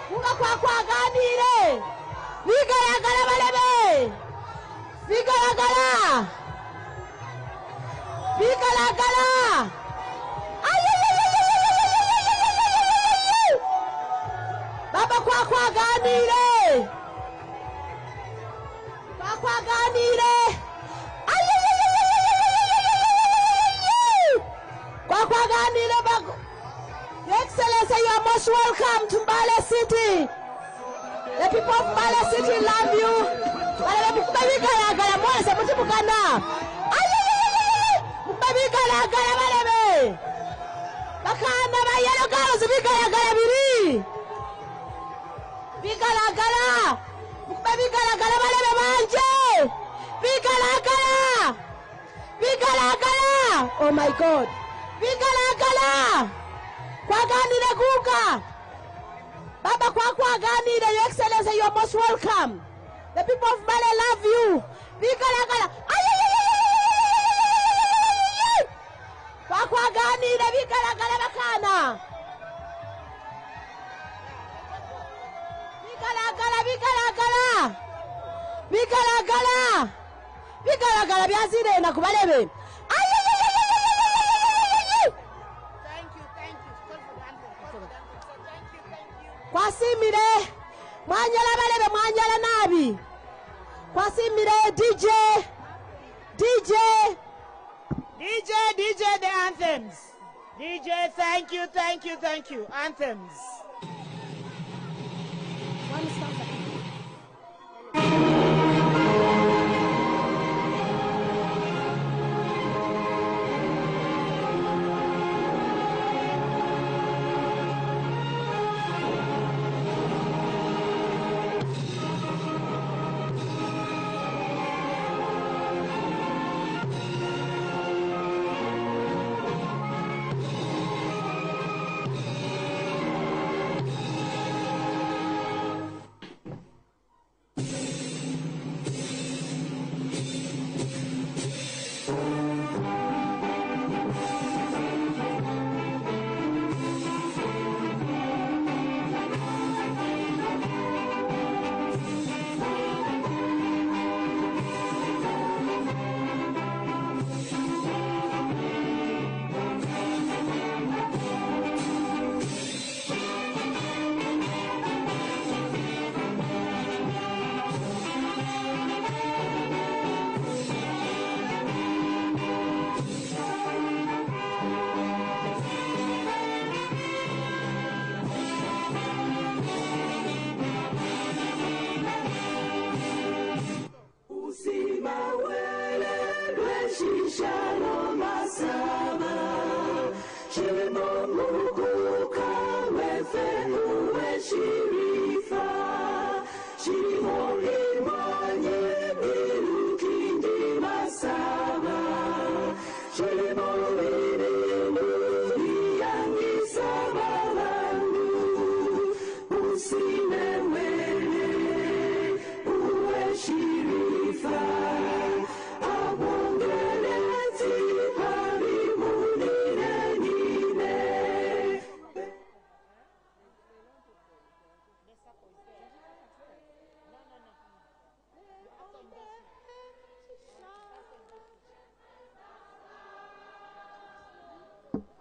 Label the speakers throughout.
Speaker 1: Muga kwa ganire. Bigaragara balebe. Bigaragara. Bigaragara. Baba kwa ganire. Kwa ganire. Kwa ganire bago. Your Excellency, you are most welcome to Mbale City. The people of Mbale City love you. Bakana ba yellow girls, bigaragara biri. Bigaragara. Bigaragara balebe banje. Bigaragara. Bigaragara. Oh my God. Bigaragara. Kwa ganire guga. Baba kwa ganire, Your Excellency, you are most welcome. The people of Mbale love you. Bigaragara. Kwa ganire bigaragara bakana. Bigaragara. Bigaragara. Bigaragara byazire na kubalebe. Kwasimire mwanyala balebe mwanyala nabi. Kwasimire DJ
Speaker 2: the anthems. DJ, thank you. Anthems.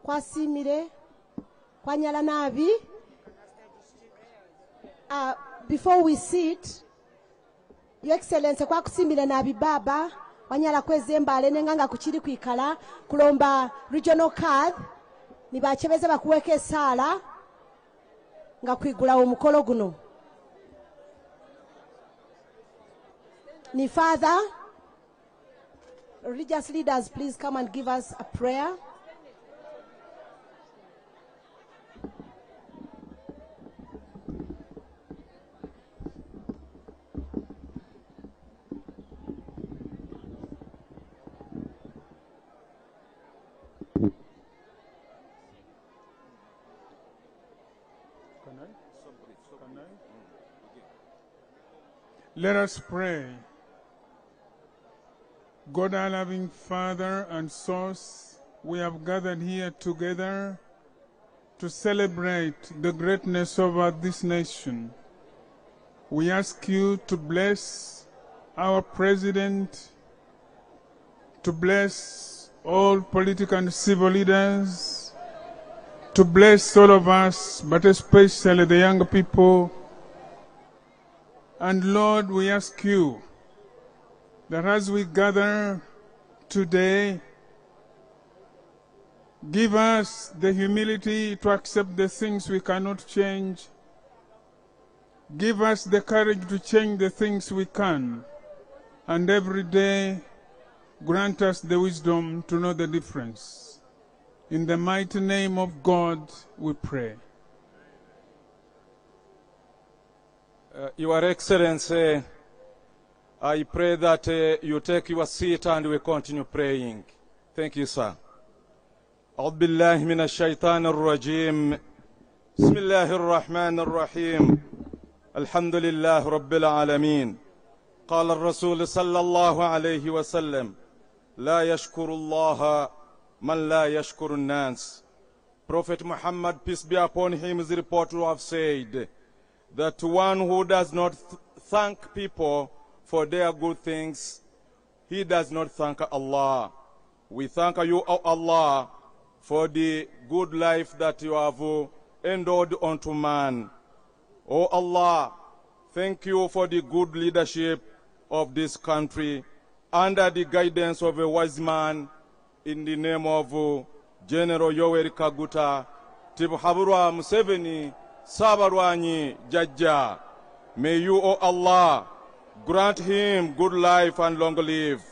Speaker 1: Kwasimire kwanyala nabi. Before we sit, Your Excellency, kwa kusimire nabi baba wanyala kweze Mbale nenganga kuchiri kwikala kulomba regional card nibachebeze bakuweke esala nga kwigula omukolo guno. Ni Father, religious leaders, please come and give us a prayer.
Speaker 3: Let us pray. God, our loving Father and Source, we have gathered here together to celebrate the greatness of this nation. We ask you to bless our president, to bless all political and civil leaders, to bless all of us, but especially the young people. And Lord, we ask you that as we gather today, give us the humility to accept the things we cannot change. Give us the courage to change the things we can. And every day, grant us the wisdom to know the difference. In the mighty name of God, we pray.
Speaker 4: Your Excellency, I pray that you take your seat and we continue praying. Thank you, sir. أعوذ بالله من الشيطان الرجيم. بسم الله الرحمن الرحيم. الحمد لله رب العالمين. قال الرسول صلى الله عليه وسلم: لا يشكر الله من لا يشكر الناس. Prophet Muhammad, peace be upon him, is reported to have said that one who does not thank people for their good things, he does not thank Allah. We thank you, O Allah, for the good life that you have endowed unto man. O Allah, thank you for the good leadership of this country under the guidance of a wise man in the name of General Yoweri Kaguta Tibuhaburwa Museveni Sabarwanyi Jajja. May you, O Allah, grant him good life and long life.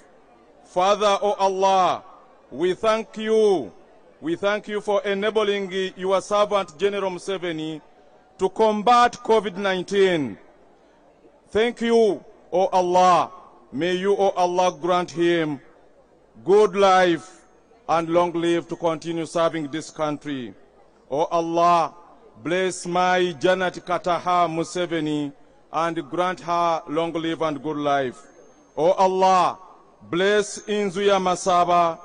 Speaker 4: Father, O Allah, we thank you. We thank you for enabling your servant General Museveni to combat COVID-19. Thank you, O Allah. May you, O Allah, grant him good life and long life to continue serving this country. O Allah, bless my Janet Kataha Museveni and grant her long life and good life. O Allah, bless Inzuya Masaba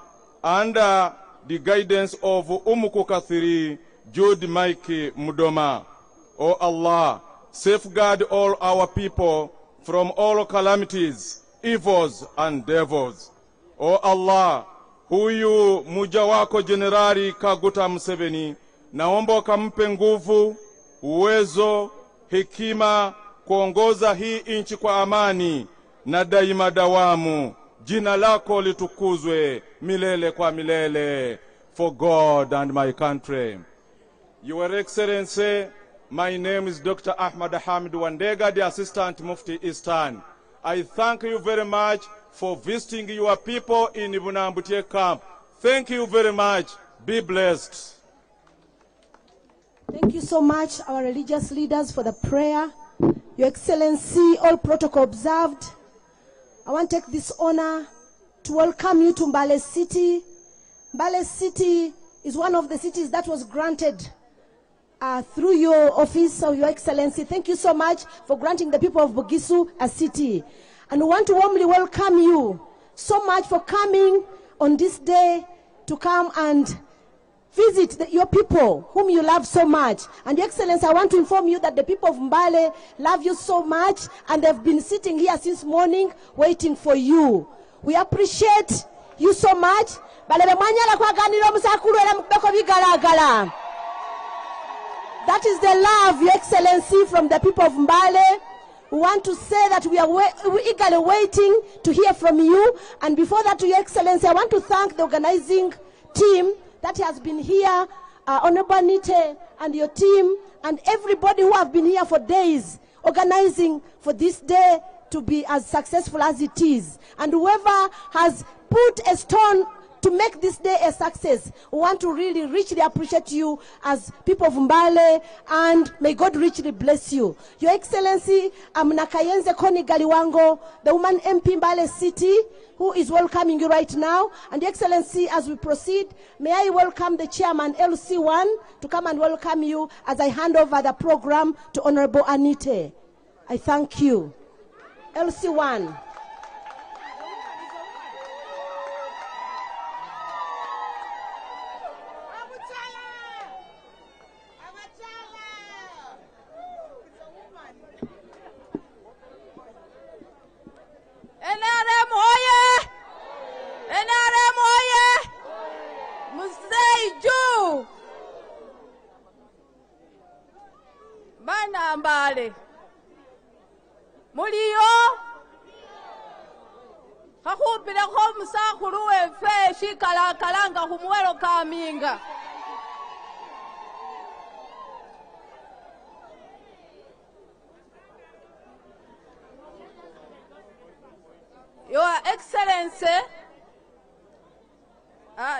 Speaker 4: under the guidance of Umukukathiri Jude Mike Mudoma. O Allah, safeguard all our people from all calamities, evils, and devils. O Allah, huyu muja wako Jenerali Kaguta Museveni, naomba ukampe nguvu, uwezo, hekima kuongoza hii nchi kwa amani na daima dawamu. Jina lako litukuzwe milele kwa milele, for God and my country. Your Excellency, my name is Dr. Ahmad Hamid Wandega, the Assistant Mufti Eastern. I thank you very much for visiting your people in Ibunambutie camp. Thank you very much. Be blessed.
Speaker 1: Thank you so much, our religious leaders, for the prayer. Your Excellency, all protocol observed. I want to take this honor to welcome you to Mbale City. Mbale City is one of the cities that was granted through your office, so Your Excellency. Thank you so much for granting the people of Bugisu a city. And we want to warmly welcome you so much for coming on this day to come and visit your people whom you love so much. And Your Excellency, I want to inform you that the people of Mbale love you so much, and they've been sitting here since morning waiting for you. We appreciate you so much. That is the love, Your Excellency, from the people of Mbale. We want to say that we are eagerly waiting to hear from you. And before that, Your Excellency, I want to thank the organizing team that has been here, Honorable Anite and your team, and everybody who have been here for days, organizing for this day to be as successful as it is. And whoever has put a stone to make this day a success, we want to really richly appreciate you as people of Mbale, and may God richly bless you. Your Excellency, Nakayenze Koni Galiwango, the woman MP Mbale City, who is welcoming you right now. And Your Excellency, as we proceed, may I welcome the chairman, LC1, to come and welcome you as I hand over the program to Honorable Anite. I thank you. LC1.
Speaker 5: Bana Mbale. Muliyo. Kakupile ko musakulu wefe shikala kalanga kumwelo kaminga. Your Excellency,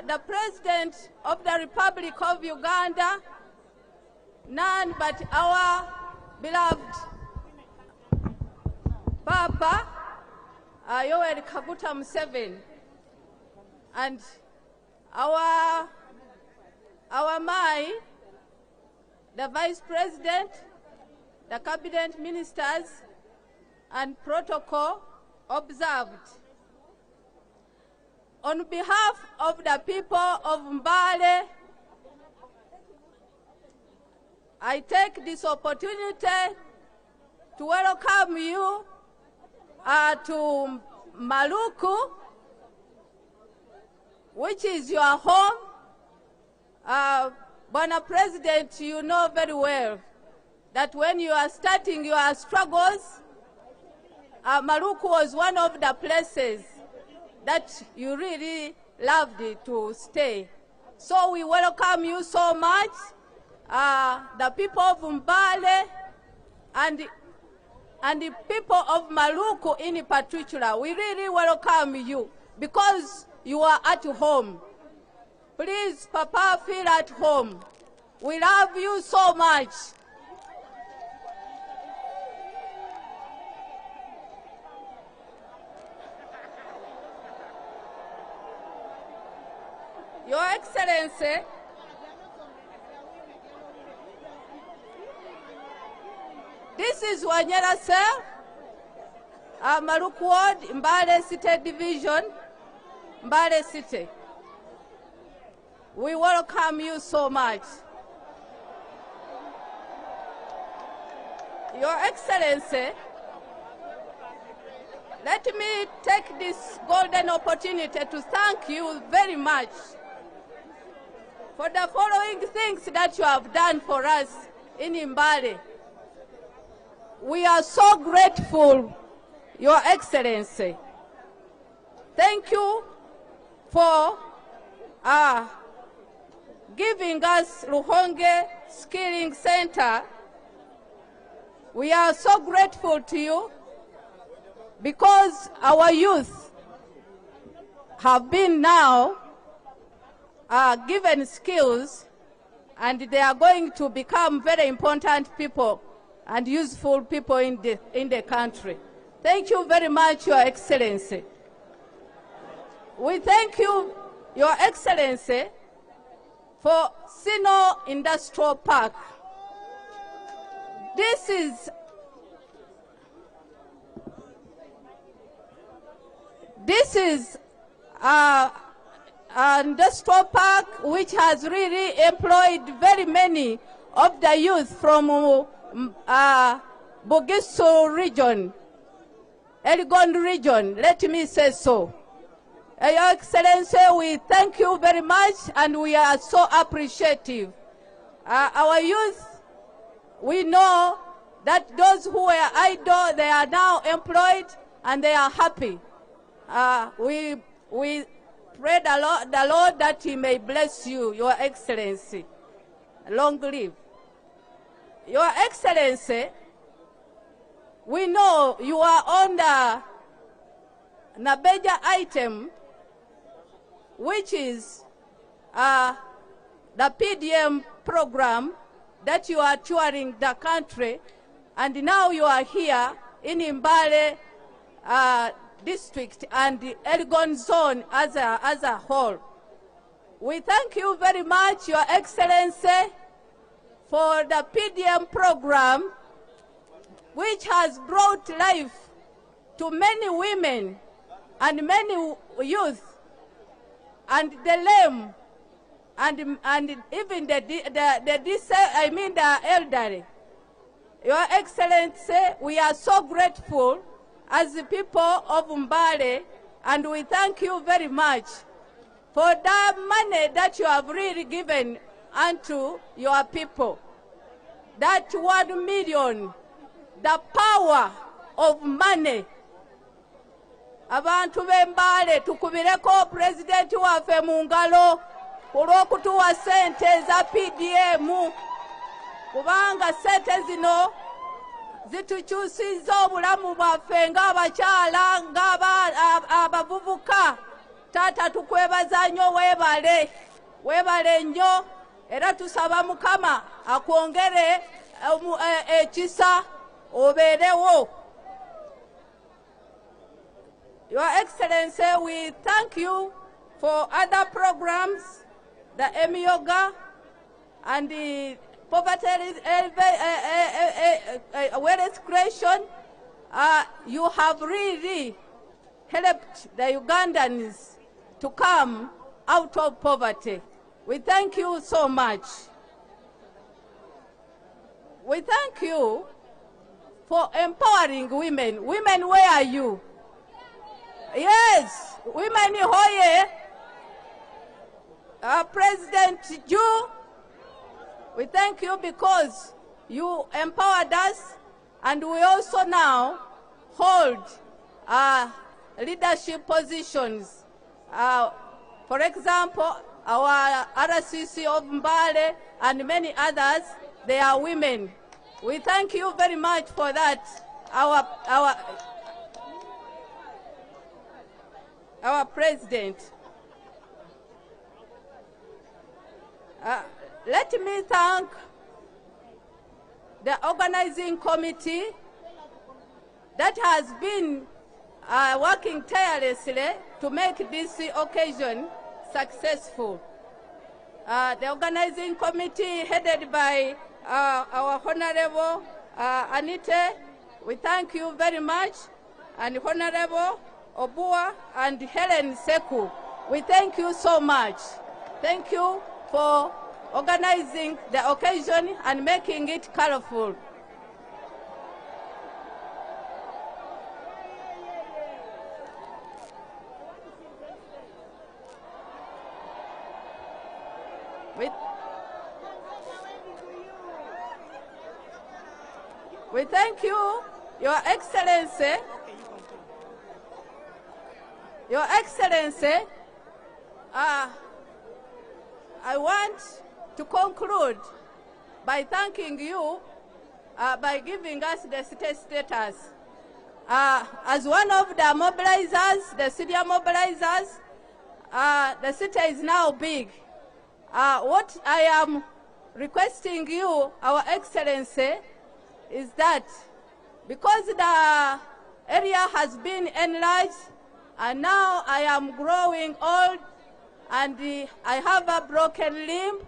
Speaker 5: the President of the Republic of Uganda, none but our beloved Papa, Yoweri Kaguta Museveni, and our Mai, the Vice President, the Cabinet Ministers, and protocol observed. On behalf of the people of Mbale, I take this opportunity to welcome you to Maluku, which is your home. Bwana President, you know very well that when you are starting your struggles, Maluku was one of the places that you really loved to stay. So we welcome you so much, the people of Mbale and the people of Maluku in particular. We really welcome you because you are at home. Please, Papa, feel at home. We love you so much. Your Excellency, this is Wanyera Cell, Maluku Ward, Mbale City Division, Mbale City. We welcome you so much. Your Excellency, let me take this golden opportunity to thank you very much for the following things that you have done for us in Mbale. We are so grateful, Your Excellency. Thank you for giving us Ruhonge Skilling Center. We are so grateful to you because our youth have been now given skills, and they are going to become very important people and useful people in the country. Thank you very much, Your Excellency. We thank you, Your Excellency, for Sino Industrial Park. This is industrial park which has really employed very many of the youth from Bugisu region, Elgon region, let me say so. Your Excellency, we thank you very much and we are so appreciative. Our youth, we know that those who were idle, they are now employed and they are happy. We pray the Lord that He may bless you, Your Excellency. Long live. Your Excellency, we know you are on the Nabeja item, which is the PDM program that you are touring the country, and now you are here in Mbale district and the Elgon zone as a whole. We thank you very much, Your Excellency, for the PDM program, which has brought life to many women and many youth and the lame and even the elderly. Your Excellency, we are so grateful as the people of Mbale, and we thank you very much for the money that you have really given unto your people. that 1 million, the power of money. Abantu b'Embale tukubireko president waffe mu ngalo olw'okutuwa sente za PDM kubanga sente zino zitukyusizza obulamu bwaffe ng'abakyala ng'abavubuka. Taata tukwebaza nnyo, weebale nnyo era tusaba Mukama akwongere ekisa obeerewo. Your Excellency, we thank you for other programs, the Yoga and the poverty awareness creation. You have really helped the Ugandans to come out of poverty. We thank you so much. We thank you for empowering women. Women, where are you? Yes, women hoye. President Ju, we thank you because you empowered us, and we also now hold leadership positions. For example, our RCC of Mbale and many others, they are women. We thank you very much for that. Our president. Let me thank the organizing committee that has been working tirelessly to make this occasion successful. The organizing committee headed by our Honorable Anite, we thank you very much, and Honorable Obua and Helen Seku, we thank you so much. Thank you for organizing the occasion and making it colorful. We thank you, Your Excellency. Your Excellency, I want to conclude by thanking you by giving us the state status. As one of the mobilizers, the senior mobilizers, the city is now big. What I am requesting you, Our Excellency, is that because the area has been enlarged and now I am growing old and I have a broken limb,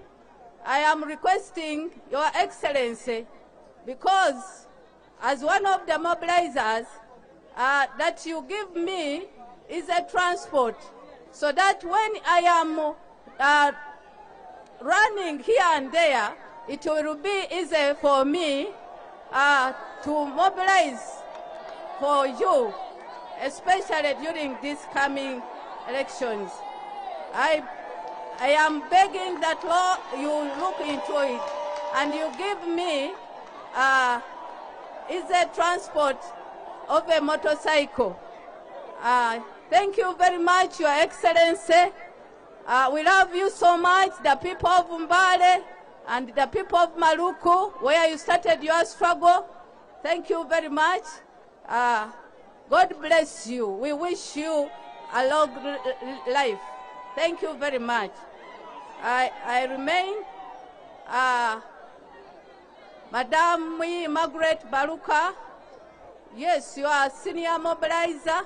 Speaker 5: I am requesting Your Excellency, because as one of the mobilizers, that you give me is a transport, so that when I am running here and there, it will be easy for me to mobilize for you, especially during these coming elections. I am begging that you look into it and you give me easy transport of a motorcycle. Thank you very much, Your Excellency. We love you so much, the people of Mbale and the people of Maluku, where you started your struggle. Thank you very much. God bless you. We wish you a long life. Thank you very much. I remain Madam Margaret Baruka. Yes, you are a senior mobilizer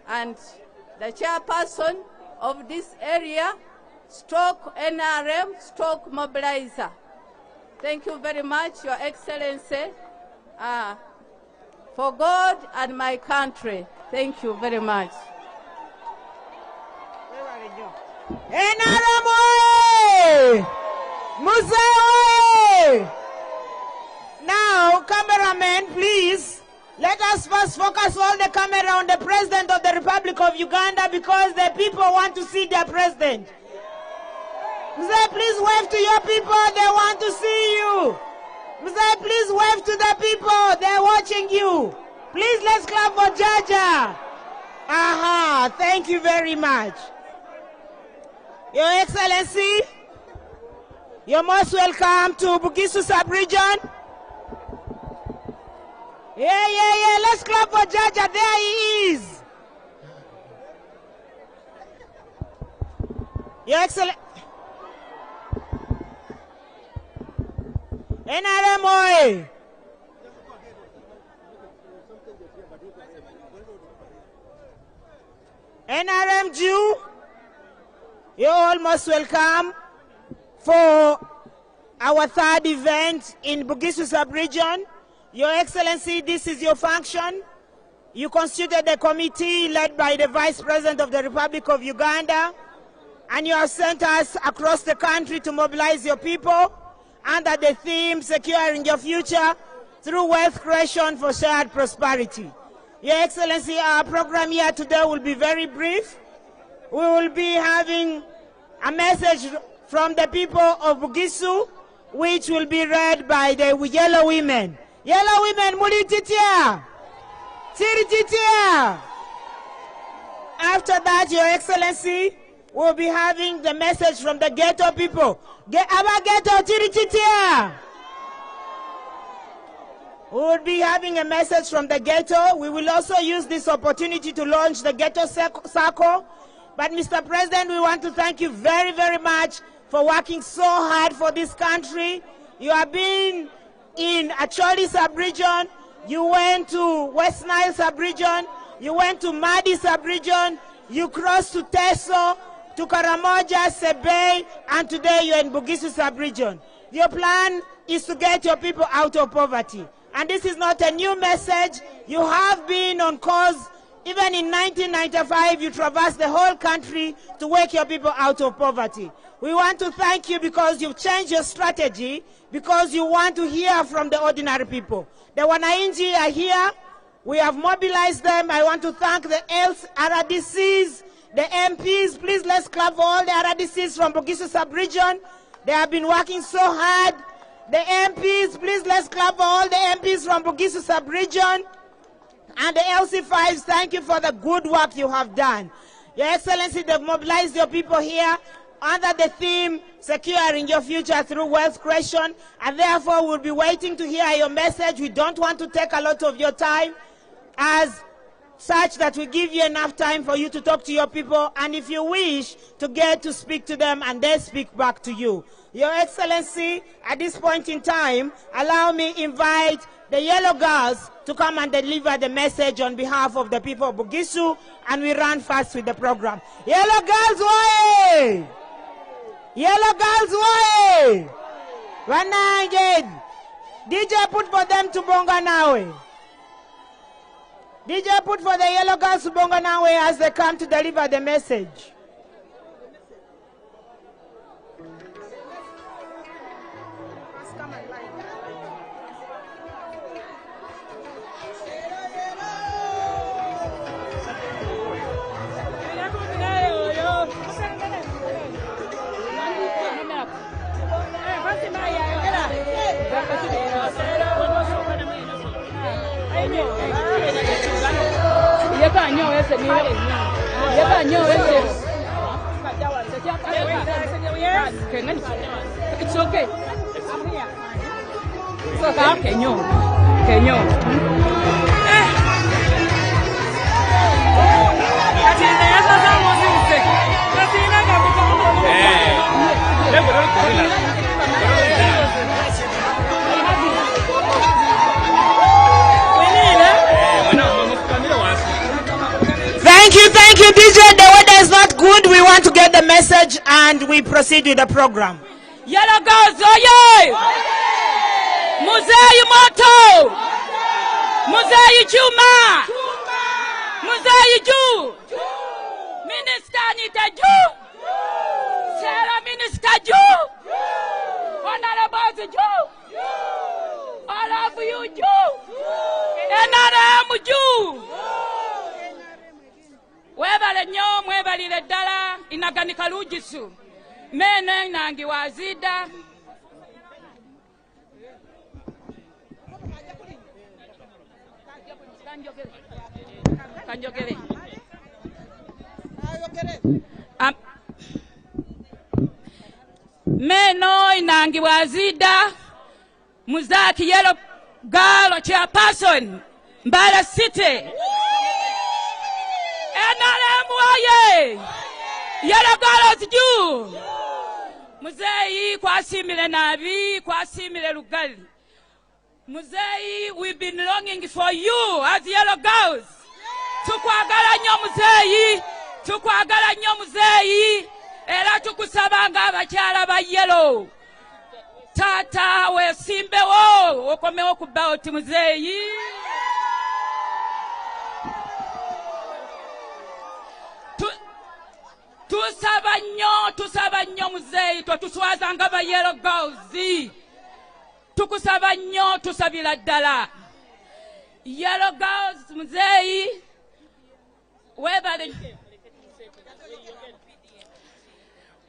Speaker 5: and the chairperson of this area, stroke NRM, stroke mobilizer. Thank you very much, Your Excellency, for God and my country. Thank you very much.
Speaker 2: NRM oye! Museveni! Now, cameramen, please. Let us first focus all the camera on the President of the Republic of Uganda, because the people want to see their president. Please wave to your people, they want to see you. Museveni, please wave to the people. They're watching you. Please, let's clap for Jaja. Aha, thank you very much. Your Excellency, you're most welcome to Bugisu sub-region. Yeah. Let's clap for Jaja. There he is. Your Excellency. NRM. NRM Jew, you're almost welcome for our third event in Bugisu sub-region. Your Excellency, this is your function. You constituted a committee led by the Vice President of the Republic of Uganda, and you have sent us across the country to mobilize your people under the theme, Securing Your Future Through Wealth Creation for Shared Prosperity. Your Excellency, our program here today will be very brief. We will be having a message from the people of Bugisu, which will be read by the yellow women. Yellow women, muli titia! Tiri titia! After that, Your Excellency, we'll be having the message from the ghetto people. Aba ghetto, tiri titia! We will be having a message from the ghetto. We will also use this opportunity to launch the ghetto circle. But Mr. President, we want to thank you very, very much for working so hard for this country. You have been in Acholi sub-region, you went to West Nile sub-region, you went to Madi sub-region, you crossed to Teso, to Karamoja, Sebei, and today you're in Bugisu sub-region. Your plan is to get your people out of poverty. And this is not a new message. You have been on course. Even in 1995, you traversed the whole country to wake your people out of poverty. We want to thank you because you've changed your strategy, because you want to hear from the ordinary people. The Wanainji are here. We have mobilized them. I want to thank the RDCs, the MPs. Please, let's clap for all the RDCs from Bugisu sub-region. They have been working so hard. The MPs, please, let's clap for all the MPs from Bugisu sub-region. And the LC5s, thank you for the good work you have done. Your Excellency, they've mobilized your people here under the theme, Securing Your Future Through Wealth Creation, and therefore we'll be waiting to hear your message. We don't want to take a lot of your time, as such that we give you enough time for you to talk to your people, and if you wish, to get to speak to them and they speak back to you. Your Excellency, at this point in time, allow me invite the yellow girls to come and deliver the message on behalf of the people of Bugisu, and we run fast with the program. Yellow girls, way! Yellow girls, way! Wananged! DJ, put for them to bonga nawe. DJ, put for the yellow girls to bonga nawe as they come to deliver the message.
Speaker 5: It's okay. Kenyo.
Speaker 2: Thank you, DJ. The weather is not good. We want to get the message and we proceed with the program.
Speaker 5: Yellow girls, oye! Museveni moto! Museveni Juma! Museveni Ju! Minister Anita Ju! Sarah Minister Ju! Honorable Ju! All of you Ju! NRM Ju! Webale nyo mwebalire ddala inaganika Bugisu. Mene nangi wazida. Kanjogere. Meno inangibwa Azida Muzaki Yellow Girl Chairperson Mbala City. NRM oye! Yellow Girls juu! Muzeyi kwasimile nabi, kwasimile lugali. Muzeyi, we've been longing for you as Yellow Girls. Tukwagala nnyo muzeyi, tukwagala nnyo muzeyi, era tukusabanga abakyala ba Yellow. Tata wesimbewo, okomewo ku bawuti muzeyi. Tusaba nnyo muzeyi, totuswazanga ba Yellow Girls. Tukusaba nnyo, tusabira ddala. Yellow Girls muzeyi,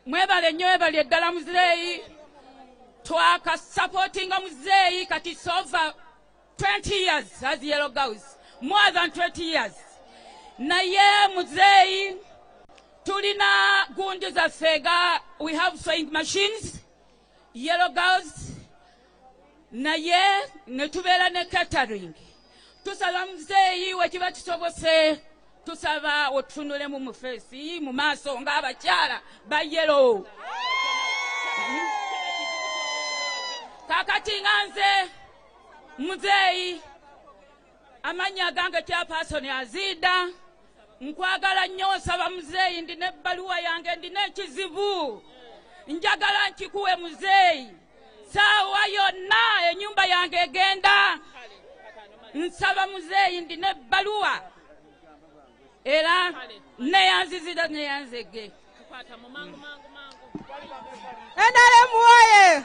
Speaker 5: mwebale nnyo webale ddala muzeyi. Twaka supporting muzeyi kati it's over 20 years as Yellow Girls. More than 20 years. Naye muzeyi, tulina gundi za fega, we have sewing machines, Yellow Girls, naye netubera ne catering. Tusaba muzeyi wekiba kisobose, tusaba otunule mu mufesi, mu maaso nga abakyala ba Yellow. Kakati nganze muzeyi, amanya gange chairperson Azida. Nkwagala nnyo saba muzeyi, ndine ebbaluwa yange, ndine ekizibu. Njagala nkikuwe muzeyi. Saawa yonna ennyumba yange egenda. Nsaba muzeyi, ndine ebbaluwa. Era neyanzizira neyanzege.
Speaker 6: NRM oye!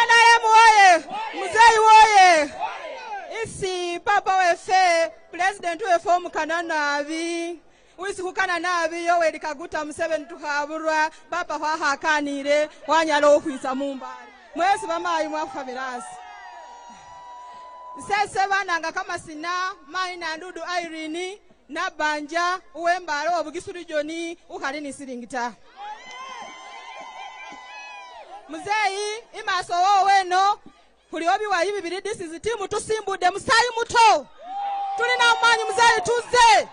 Speaker 6: NRM oye! Muzeyi oye! Isi papa wefe, president wefe omukana nabi. Wisi kukana nabi Yoweri Kaguta Museveni tuhaburwa, papa hakanire, wanyala okwisa mumbali. Mwesi bamayi mwafamirasi. Sese bananga kama sina, mai na ndudu Irene, na banja, uwembalo wa Bugisu regioni, uhalini siringita. Muzeyi, imaso weno, kuliobi wa hivi biridisi zitimu tusimbude musayi muto. Tulina umanyi muzeyi tuze.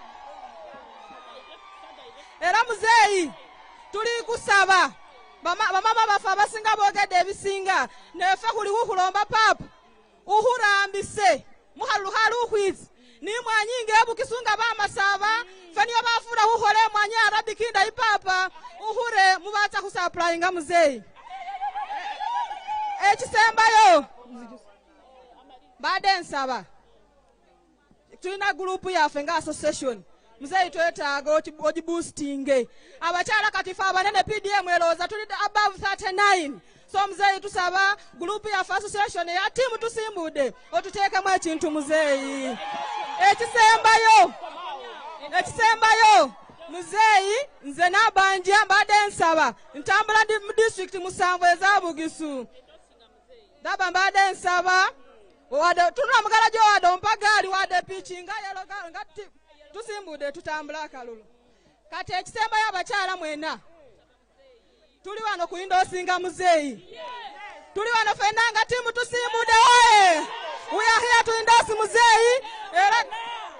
Speaker 6: Era muzeyi, tuli kusaba. Bamama bafa basinga bogede ebisinga. Nefe kuli kulomba papa. Uhurambise. Muhaluhalu uhwizi. Ni mwanyinge ebukisunga bamasaba. Fani abafura uhore mwanya arabikinda ipapa. Uhure mubata kusupplyinga muzeyi. Ekisembayo. Bade nsaba. Tulina group yaffe nga association. Muzeyi twetaaga ogiboostinge. Abakyala katifa abanene PDM eloza tuli above 39. So muzeyi tusaba group yaffe association ya team tusimbude otuteekemu ekintu muzeyi. Ekisembayo. Muzeyi nze nabanja mbadde nsaba ntambula mu district musanvu eza Bugisu. Daba mbadde nsaba wade tunula mugalajo wade ompagali wade pitchinga Yellow Girl ngati tusimbude tutambula akalulu. Kati ekisembayo abakyala mwena tuli wano kuindosinga muzeyi. Tuli wano fena nga timu tusimbude oye. We are here to endorse muzeyi.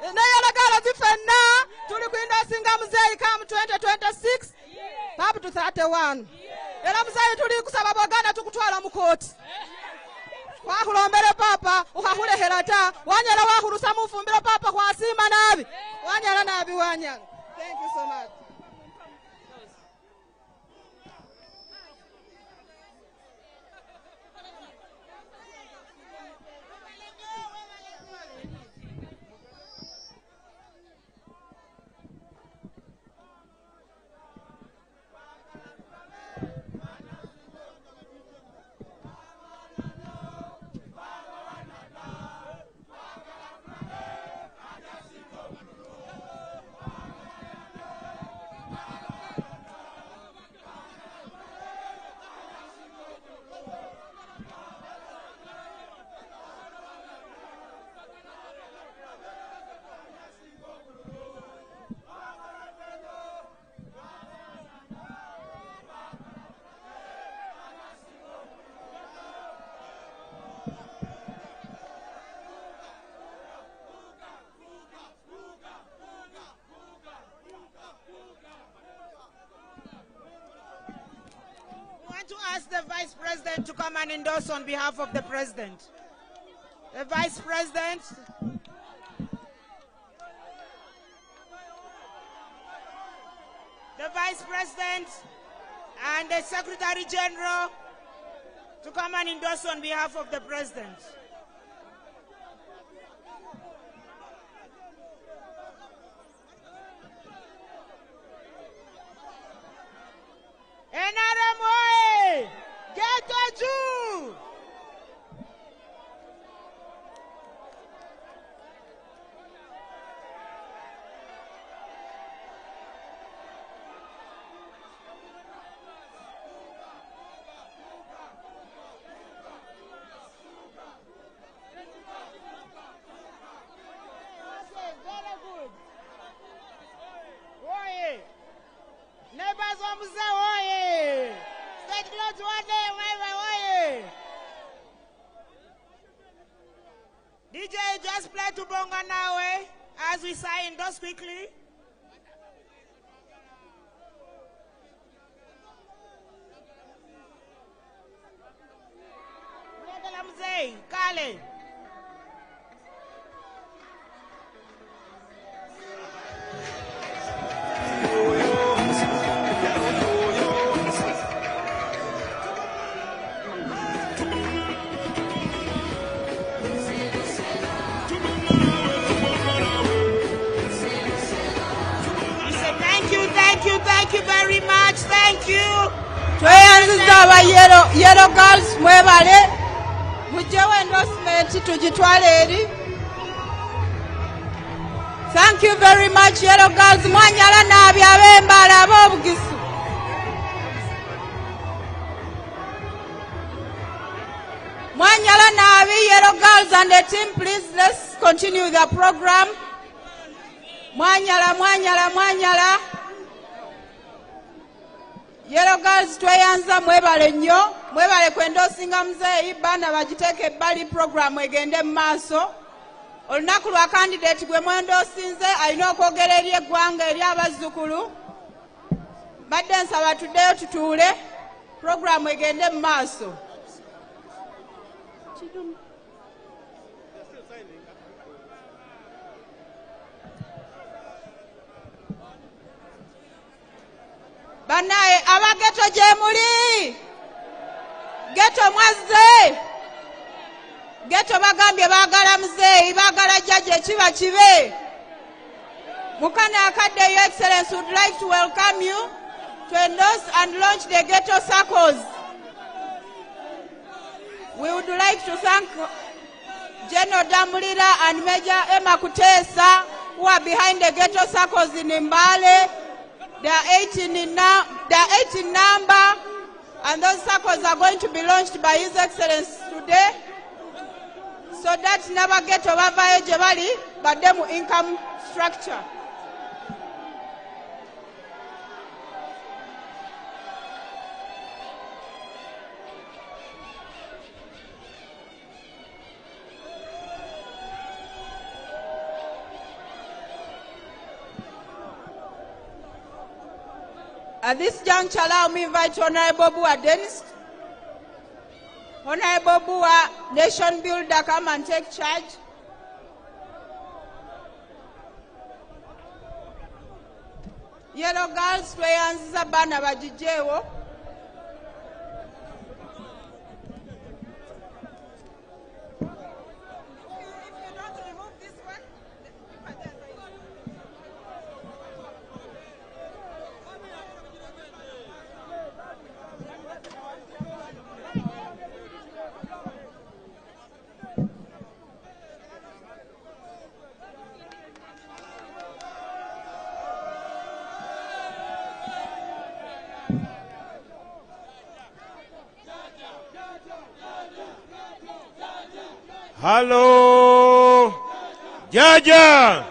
Speaker 6: Ne Yellow Girl zifena tuli kuindosinga muzeyi come 2026 up to 31. Era muzeyi tuli kusaba bagana tukutwala mu court. Wakulombere papa ukahule helata wanyala wakurusa mufumbira papa kwa sima nabi wanyala nabi wanyala. Thank you so much.
Speaker 2: to ask the Vice President to come and endorse on behalf of the President. The Vice President. The Vice President and the Secretary General to come and endorse on behalf of the President. NRM oye! Ghetto Jew! DJ, just play to Bonga now, as we sign those quickly. Kale. Thank you very much. Thank you.
Speaker 6: Yellow girls mwebale mujewe endorsement tujitwale eri. Thank you very much yellow girls mwanyala nabi abembala abobugisu. Mwanyala nabi yellow girls and the team, please let's continue the program. Mwanyala. Yellow girls tweyanza mwebale nnyo, mwebale kwendosinga muzeeyi baana bagiteeke ebbali program egende mu maaso. Olunaku lwa candidate gwe mwendosinze alina okwogera eri eggwanga eri abazzukulu. Badde nsaba tuddeyo tutuule program egende mu maaso. Banaye abageto gye muli geto mwazze geto bagambye baagala muzeeyi baagala jjajja ekiba kibe. Mukana akadde Your Excellency would like to welcome you to endorse and launch the ghetto circles. We would like to thank General Damulira and Major Emma Kutesa who are behind the ghetto circles in Mbale. There are 18 in number, and those circles are going to be launched by His Excellency today. So that never get over Jebali, but them income structure. At this juncture, allow me to invite Honorable Bua Dennis. Honorable Bua, nation builder, come and take charge. Yellow girls, tweyanziza baana bagijeewo.
Speaker 7: Hello, Jaja.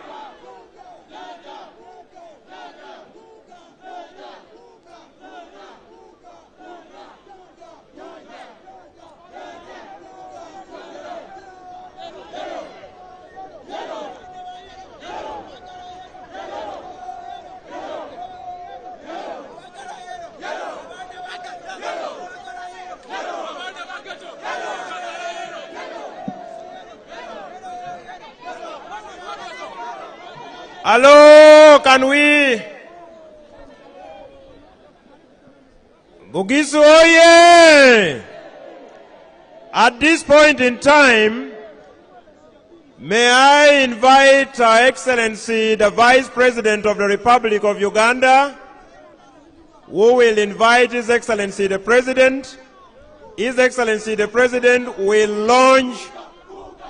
Speaker 7: Hello, can we? Bugisu, oye! At this point in time, may I invite Her Excellency, the Vice President of the Republic of Uganda, who will invite His Excellency the President. His Excellency the President will launch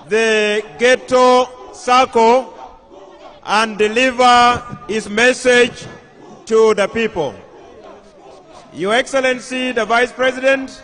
Speaker 7: the ghetto circle and deliver his message to the people. Your Excellency the Vice President,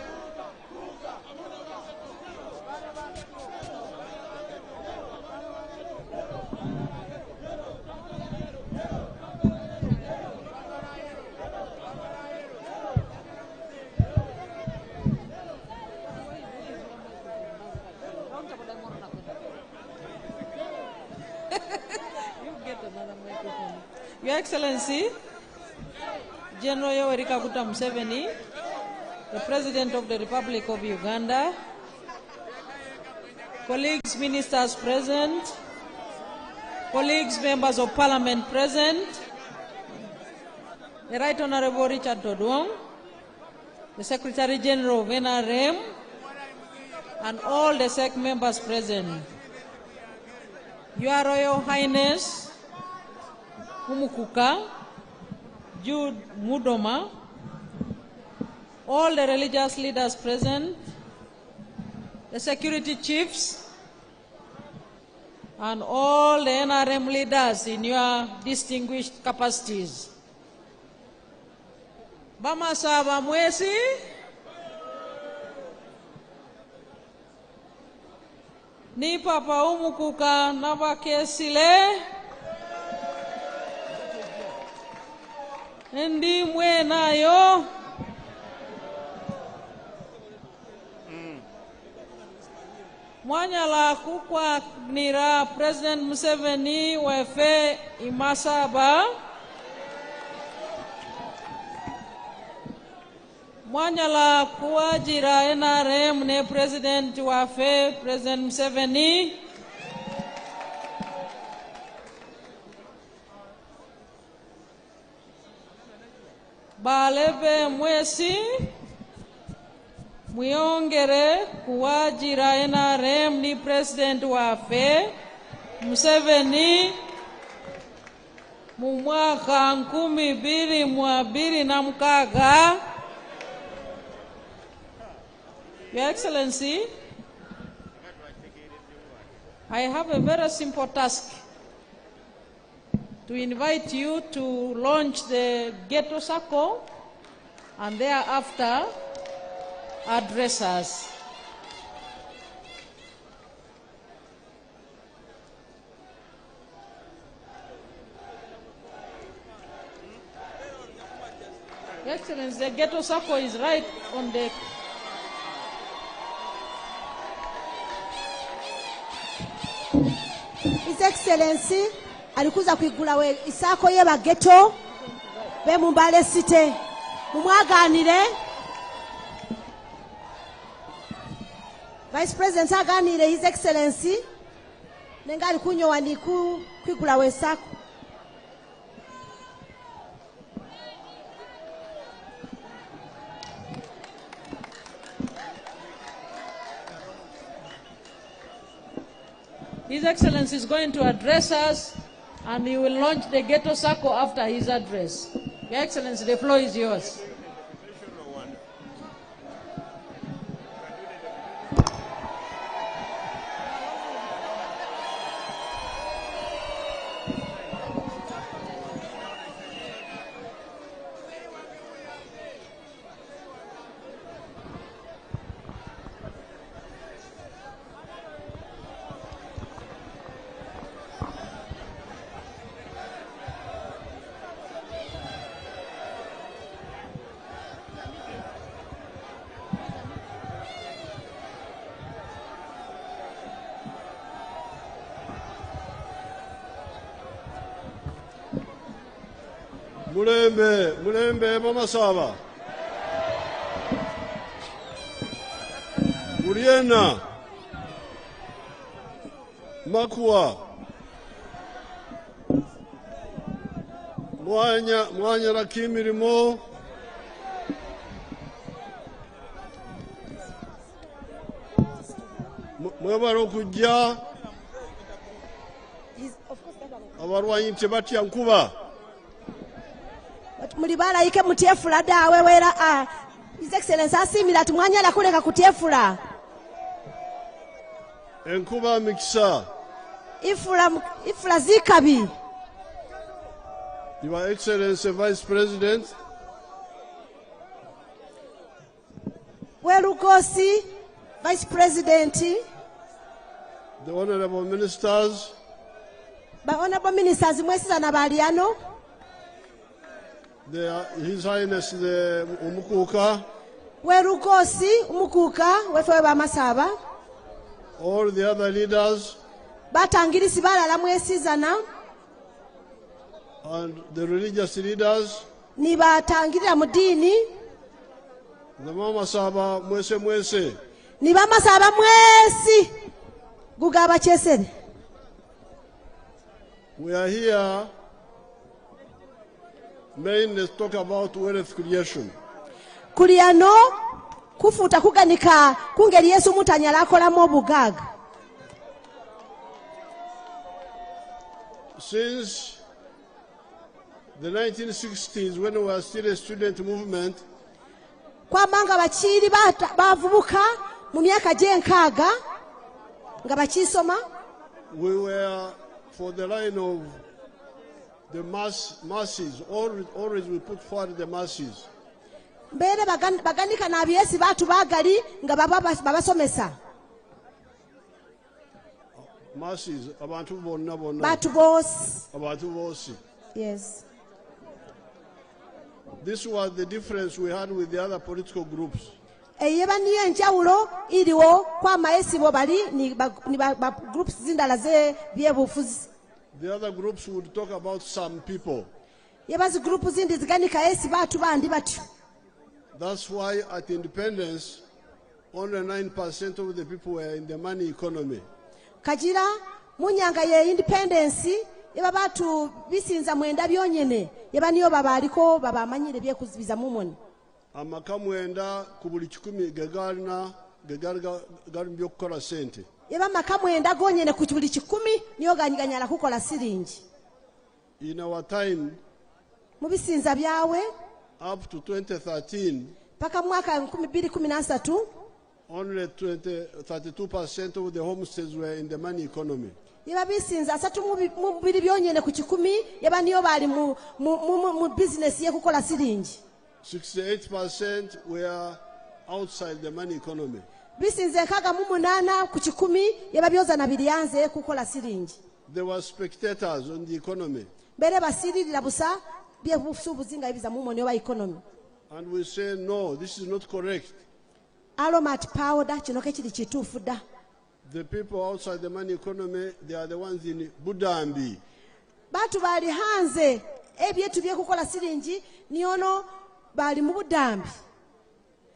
Speaker 6: Your Excellency, General Yoweri Kaguta Museveni, the President of the Republic of Uganda, colleagues, ministers present, colleagues, members of Parliament present, the Right Honorable Richard Todwong, the Secretary General of NRM, and all the SEC members present. Your Royal Highness, Umukuka, Jude Mudoma, all the religious leaders present, the security chiefs, and all the NRM leaders in your distinguished capacities. Bamasaba mwesi, ni Papa Umukuka nabakesile, ndi mwenayo mwanyala kukwanira President Museveni wefe imasaba mwanyala kuwajira NRM ne President wafe President Museveni balebe mwesi muyongere kuwajira NRM ni President wafe Museveni mu mwaka 2026. Your Excellency, I have a very simple task to invite you to launch the ghetto circle and thereafter address us. Your Excellency, the ghetto circle is right on the
Speaker 1: His Excellency alikuza kuigula we isako ye bageto be mumbale site mumwaganire Vice President aganire His Excellency nenga alikunyo waniku kuigula we sako.
Speaker 6: His Excellency is going to address us and he will launch the ghetto circle after his address. Your Excellency, the floor is yours.
Speaker 8: Mulembe mama saba. Uriena. Makua. mwanya rakimirimo mwebara okujja abarwanyi tebatya nkuba
Speaker 1: muli balayike mutyefula daawe wera His Excellency asimira ati mwanyala kuleka kutyefula
Speaker 8: enkuba mikisa
Speaker 1: ifula zikabi.
Speaker 8: Your Excellency Vice President,
Speaker 1: Welugosi Vice President,
Speaker 8: the Honorable Ministers,
Speaker 1: Honorable Ministers mwesizana baliano,
Speaker 8: His Highness the Umukuka,
Speaker 1: Welugosi Umukuka wefe bamasaba,
Speaker 8: all the other leaders,
Speaker 1: batangirisi balala mwesizana,
Speaker 8: and the religious leaders,
Speaker 1: ni batangirira mu dini,
Speaker 8: the Mama Saba mwese,
Speaker 1: ni bamasaba mwesi gugaba chesere.
Speaker 8: We are here mainly to talk about wealth creation.
Speaker 1: Kuliano kufuta kuganika kungeri Yesu mutanyala akolamu obugaga.
Speaker 8: Since the 1960s, when we were still a student movement,
Speaker 1: kwamanga bachiri bavubuka mu myaka gyenkaaga nga bakisoma,
Speaker 8: we were for the line of the masses. Always we put forward the masses.
Speaker 1: mbere baganika na byesi batu bagali nga babasomesa
Speaker 8: Masses, abantu bonna
Speaker 1: batu bosi.
Speaker 8: abantu bosi.
Speaker 1: Yes.
Speaker 8: This was the difference we had with the other political groups.
Speaker 1: Eyeba niyo enjawulo iliwo kwa maesibo bali ni groups zindala ze byebufuzi.
Speaker 8: The other groups would talk about some people.
Speaker 1: Yeba zi group zindi ziganika esi batu bandi batyo.
Speaker 8: That's why at independence, only 9% of the people were in the money economy.
Speaker 1: Kajira munyanga ye independence yeba batu bisinza mwenda byonyene yeba niyo babaliko babamanyire byekuzibiza mumoni.
Speaker 8: Amaka mwenda ku buli 10 gegali byokukola sente.
Speaker 1: Yeba maka mwenda gonyene ku buli 10 niyo ganyiganyala kukola siringi.
Speaker 8: In our time,
Speaker 1: Mu bisinza byawe
Speaker 8: up to 2013,
Speaker 1: paka mwaka 2013
Speaker 8: only 32% of the homesteads were in the money economy.
Speaker 1: yeba bisinza 3 byonyene ku 10 yeba niyo bali mu business ye kukola siringi.
Speaker 8: 68% were outside the money economy.
Speaker 1: Bisinze kaga mu 8 ku 10 yeba byoza na bilyanze kukola siringi.
Speaker 8: There were spectators on the economy.
Speaker 1: Bere basiririra busa byebusubuzinga ibiza mu moni wa economy.
Speaker 8: And we say, no, this is not correct.
Speaker 1: Aromat powder kino kechiri kitufu da.
Speaker 8: The people outside the money economy, they are the ones in Budambi.
Speaker 1: Batu bali hanze ebyetu byekukola siringi niono bali mu Budambi.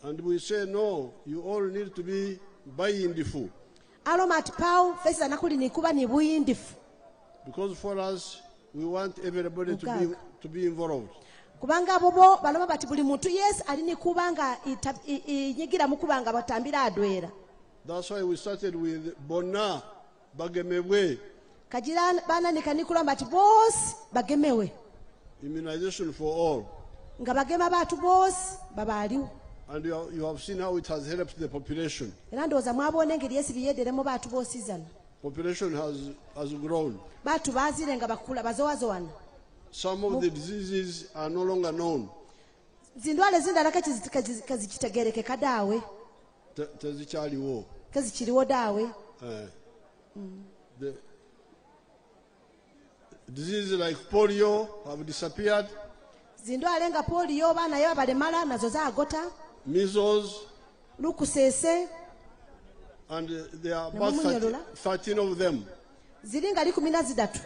Speaker 8: And we say, no, you all need to be buyindifu.
Speaker 1: Aromat powder fesa nakuli nikuba ni buyindifu.
Speaker 8: Because for us, we want everybody to be involved.
Speaker 1: Kubanga bobo baloma bati buli muntu yes alini kubanga inyigira mukubanga batambira adwera.
Speaker 8: That's why we started with Bona Bagemewe.
Speaker 1: Kajira bana nikanikula bati boss bagemewe.
Speaker 8: Immunization for all.
Speaker 1: Nga bagema batu boss babaliwo.
Speaker 8: And you have seen how it has helped the population.
Speaker 1: Era ndoza mwabone ngeri yesi biyederemo batu bossizana.
Speaker 8: Population has grown.
Speaker 1: Batu bazire nga bakula bazowazowana.
Speaker 8: Some of the diseases are no longer known.
Speaker 1: Zindwale zindala kazikitegereke kadawe.
Speaker 8: Tezikyaliwo.
Speaker 1: Kazikiriwo dawe.
Speaker 8: The diseases like polio have disappeared.
Speaker 1: Zindwale nga polio bana yo balemala nazo zaagota.
Speaker 8: Measles.
Speaker 1: Lukusese.
Speaker 8: And there are about 13 of them.
Speaker 1: Zilinga 13.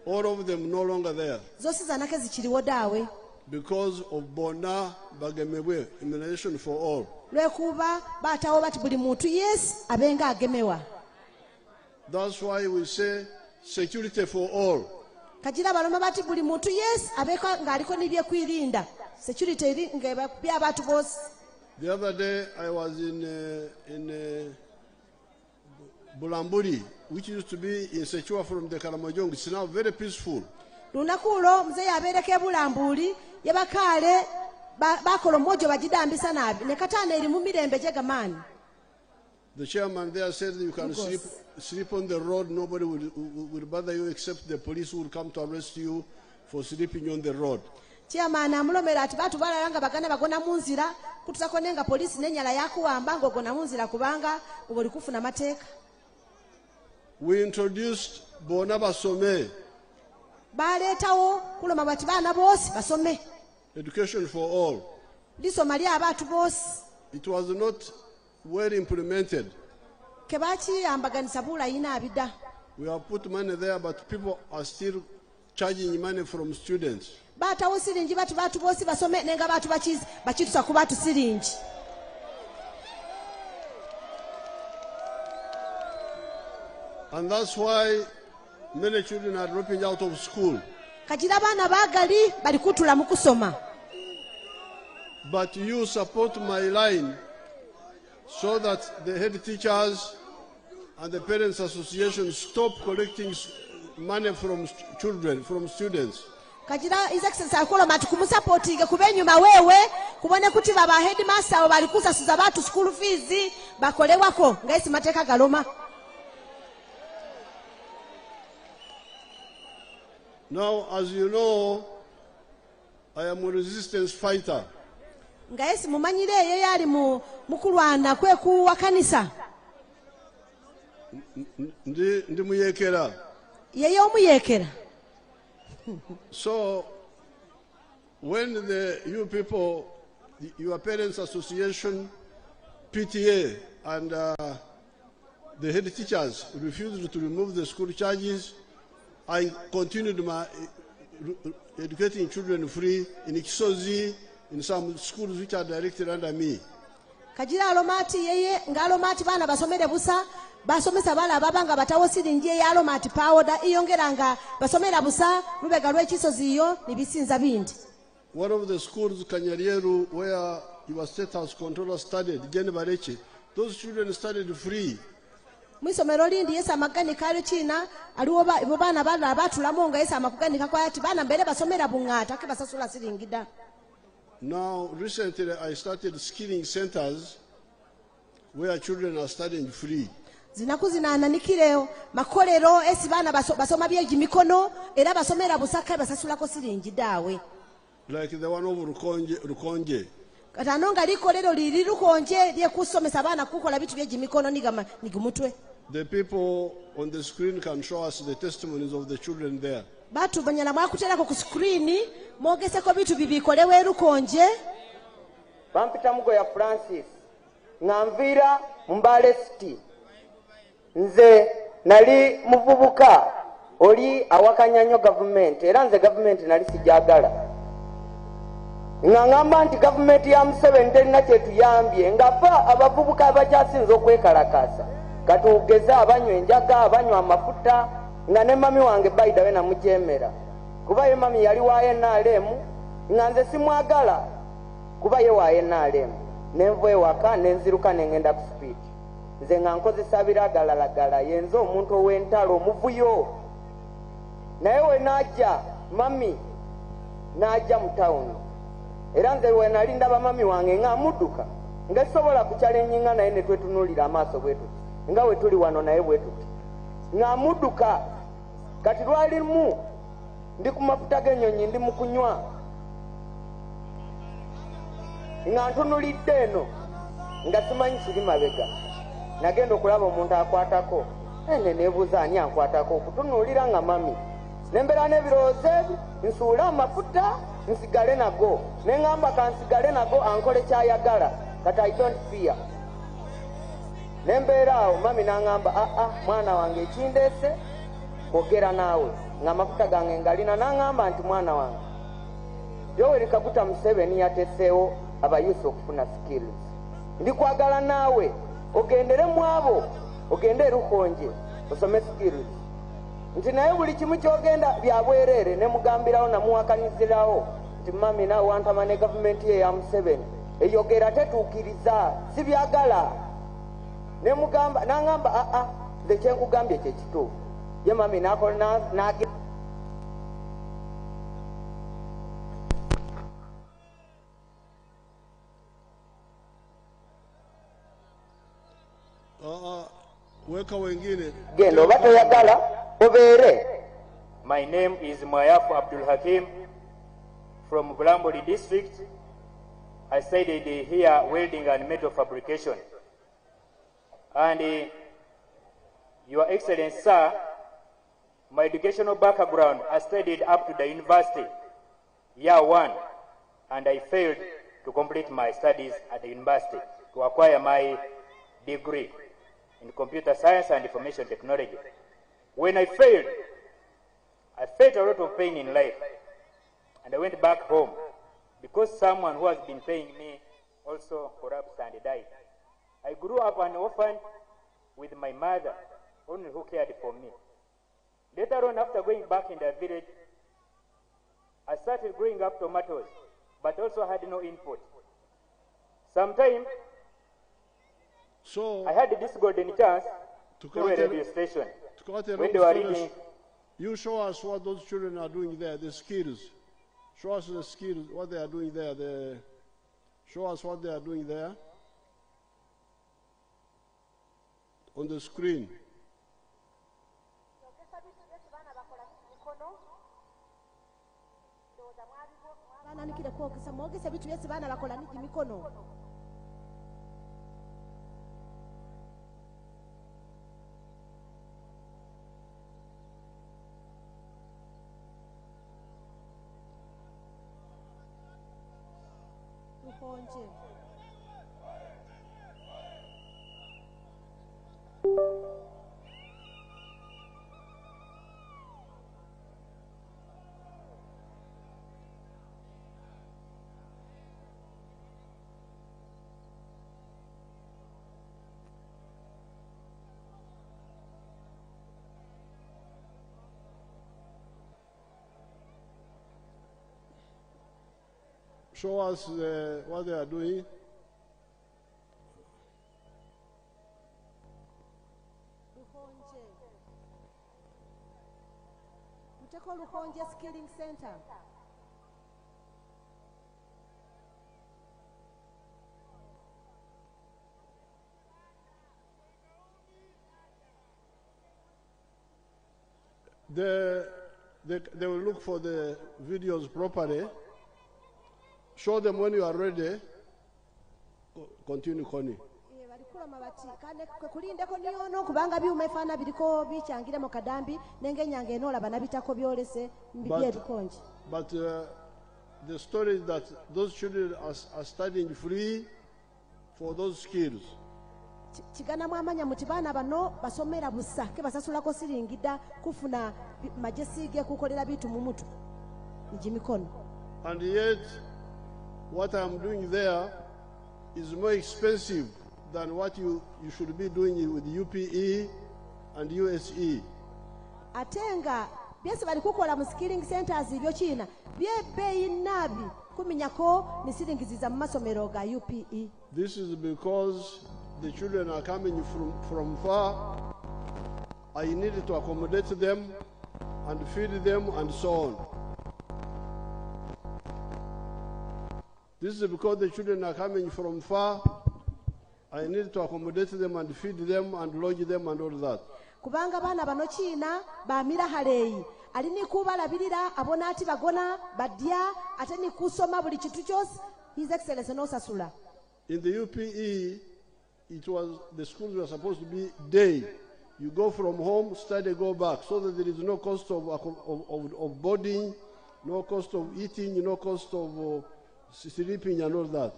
Speaker 8: All of them no longer there.
Speaker 1: Zosi zanake zikiriwo dawe.
Speaker 8: Because of Bona Bagemewe, immunization for all.
Speaker 1: Lwekuba batawo bati buli muntu yes abenga agemewa.
Speaker 8: That's why we say security for all.
Speaker 1: kajira baloma bati buli muntu yes abeka ngaliko nibyekwirinda security eri ngeba by'abantu bose.
Speaker 8: The other day I was in Bulamburi, which used to be insecure from the Karamojong. It's now very peaceful.
Speaker 1: Lunakulo mzee abereke Bulamburi yabakale bakolo mojo bajidambisa nabi nekatana eri mu mirembe jegamani.
Speaker 8: The chairman there said you can sleep on the road, nobody will bother you except the police will come to arrest you for sleeping on the road.
Speaker 1: Chairman amulomera ati batu balalanga bagana bagona munzira kutusako nenga polisi nenyala yakuwamba ngogona munzira kubanga ubuli kufuna mateka.
Speaker 8: We introduced Bona Basome.
Speaker 1: Baletawo kuloma bati bana bose basome.
Speaker 8: Education for all.
Speaker 1: Lisoma lya abantu bose.
Speaker 8: It was not well implemented.
Speaker 1: Kebachi ambaganisa bula ina abida.
Speaker 8: We have put money there, but people are still charging money from students.
Speaker 1: Batawo siringi batu bose basome nenga batu bachitusa ku batu siringi.
Speaker 8: And that's why many children are dropping out of school.
Speaker 1: Kajira bana bagali bali kutula mu kusoma.
Speaker 8: But you support my line so that the head teachers and the parents association stop collecting money from children, from students.
Speaker 1: Kajira His Excellency akola mati kumusupportinga kubenyuma wewe kubone kuti baba headmaster bali kusasuza batu school fees bakolewako ngaisi mateka galoma.
Speaker 8: Now, as you know, I am a resistance fighter.
Speaker 1: Ngaisi mumanyire ye yali mukulwana kweku wa kanisa.
Speaker 8: Ndi muyekera.
Speaker 1: Yeye omuyekera.
Speaker 8: So, when you people, your parents association, PTA, and the head teachers refused to remove the school charges, I continued my educating children free in Kisozi, in some schools which are directed under me.
Speaker 1: Kajira alomati yeye ngalomati bana basomere busa basomesa bala babanga batawo siringi ye alomati powder iyongeranga basomera busa rubega lwekisozi iyo nibisinza bindi.
Speaker 8: One of the schools Kanyarieru where your state house controller studied, Genebareche, those children studied free.
Speaker 1: Mwisomero lindi yesa magani kale china aliwo bana bala batulamo nga yesa makugani kakwa ati bana mbere basomera bungata ke basasula siringida.
Speaker 8: Now recently I started skilling centers where children are studying free.
Speaker 1: Zinakuzina nikireo makolero esi bana basoma byeji mikono era basomera busaka basasula ko siringi dawe.
Speaker 8: Like the one of Rukonje.
Speaker 1: Katanonga likolero liri Rukonje lye kusomesa bana kukola bitu byeji mikono nigumutwe.
Speaker 8: The people on the screen can show us the testimonies of the children there.
Speaker 1: Batu banyala mwakuterako ku screen mogeseko bitu bibikolewe Rukonje.
Speaker 9: Bampita mugo ya Francis ngamvira Mbale City. Nze nali muvubuka oli awakanyanyo government era nze government nali sijagala. Ngangamba nti government ya Museveni terina kyetuyambye ngapa abavubuka abakyasinza okwekalakasa katugeza abanywa enjaga abanywa amafuta nga ne mami wange baida we namujemera kuba ye mami yali wa NRM nga nze simwagala kuba ye wa NRM nenvwe waka nenziruka nengenda ku speed nze nga nkozesa biragalagala yenze omuntu ow'entalo omuvuyo naye we najja mami najja mu town era nze we nali ndaba mami wange nga mudduka nga sobola kukyalenyinga naye ne twetunulira amaaso bwetu nga we tuli wano naye bwetu nga mudduka kati lwalimu ndi ku mafuta g'ennyonyi ndi mu kunywa nga ntunulidde eno nga simanyi kiri mabega nagenda okulaba omuntu akwatako ene neebuuza ani ankwatako okutunuulira nga mami nembeera n'ebirowoozo ebi nsuula amafuta nsigale nago neŋŋamba kansigale nago ankole kyayagala kati I don't fear nembeera awo mami n'aŋŋamba mwana wange ekindeese kwogera naawe nga amafuta gange ngalina n'aŋŋamba nti mwana wange Yoweri Kaguta Museveni yateseewo abayusi okufuna skills ndikwagala naawe ogendere mu abo ogende Rukonje osome skills nti naye buli kimu kyogenda byabwereere ne mugambirawo namuwakanizirawo nti mami naawe wantama ne gavumenti ye ya Museveni eyogera tetuukiriza si byagala ne mugamba n'angamba nze kyenkugambye kye kituufu ye mami n'akola n'age
Speaker 8: weka wengine
Speaker 9: genda oba toyagala obeere.
Speaker 10: My name is Mwayafu Abdul Hakim from Bulambuli district. I studied here welding and metal fabrication. And Your Excellency, sir, my educational background, I studied up to the university, year 1, and I failed to complete my studies at the university to acquire my degree in computer science and information technology. When I failed, I felt a lot of pain in life, and I went back home because someone who has been paying me also collapsed and died. I grew up an orphan with my mother, only who cared for me. Later on, after going back in the village, I started growing up tomatoes, but also had no input. Sometime,
Speaker 8: so
Speaker 10: I had this golden chance to go to a radio station. When they were reading,
Speaker 8: you show us what those children are doing there, the skills. Show us the skills, what they are doing there. Show us what they are doing there on the screen. Show us what they are doing.
Speaker 1: Luhonje Skilling Center.
Speaker 8: They will look for the videos properly. Show them when you are ready. Continue, Connie. But the story is that those children are studying free for those skills. And yet, what I'm doing there is more expensive than what you should be doing with UPE and USE.
Speaker 1: Atenga byese bali kukola mu skilling centers ibyo China byebe inabi kuminyako nisiringiziza mu masomero ga UPE.
Speaker 8: This is because the children are coming from far. I need to accommodate them and feed them and so on. This is because the children are coming from far. I need to accommodate them and feed them and lodge them and all that.
Speaker 1: Kubanga bana bano China bamira haleyi alini kubalabirira abona ati bagona badya ate ni kusoma buli kitu kyose. His Excellency no sasula.
Speaker 8: In the UPE, the schools were supposed to be day. You go from home, study, go back, so that there is no cost of boarding, no cost of eating, no cost of sleeping and all that.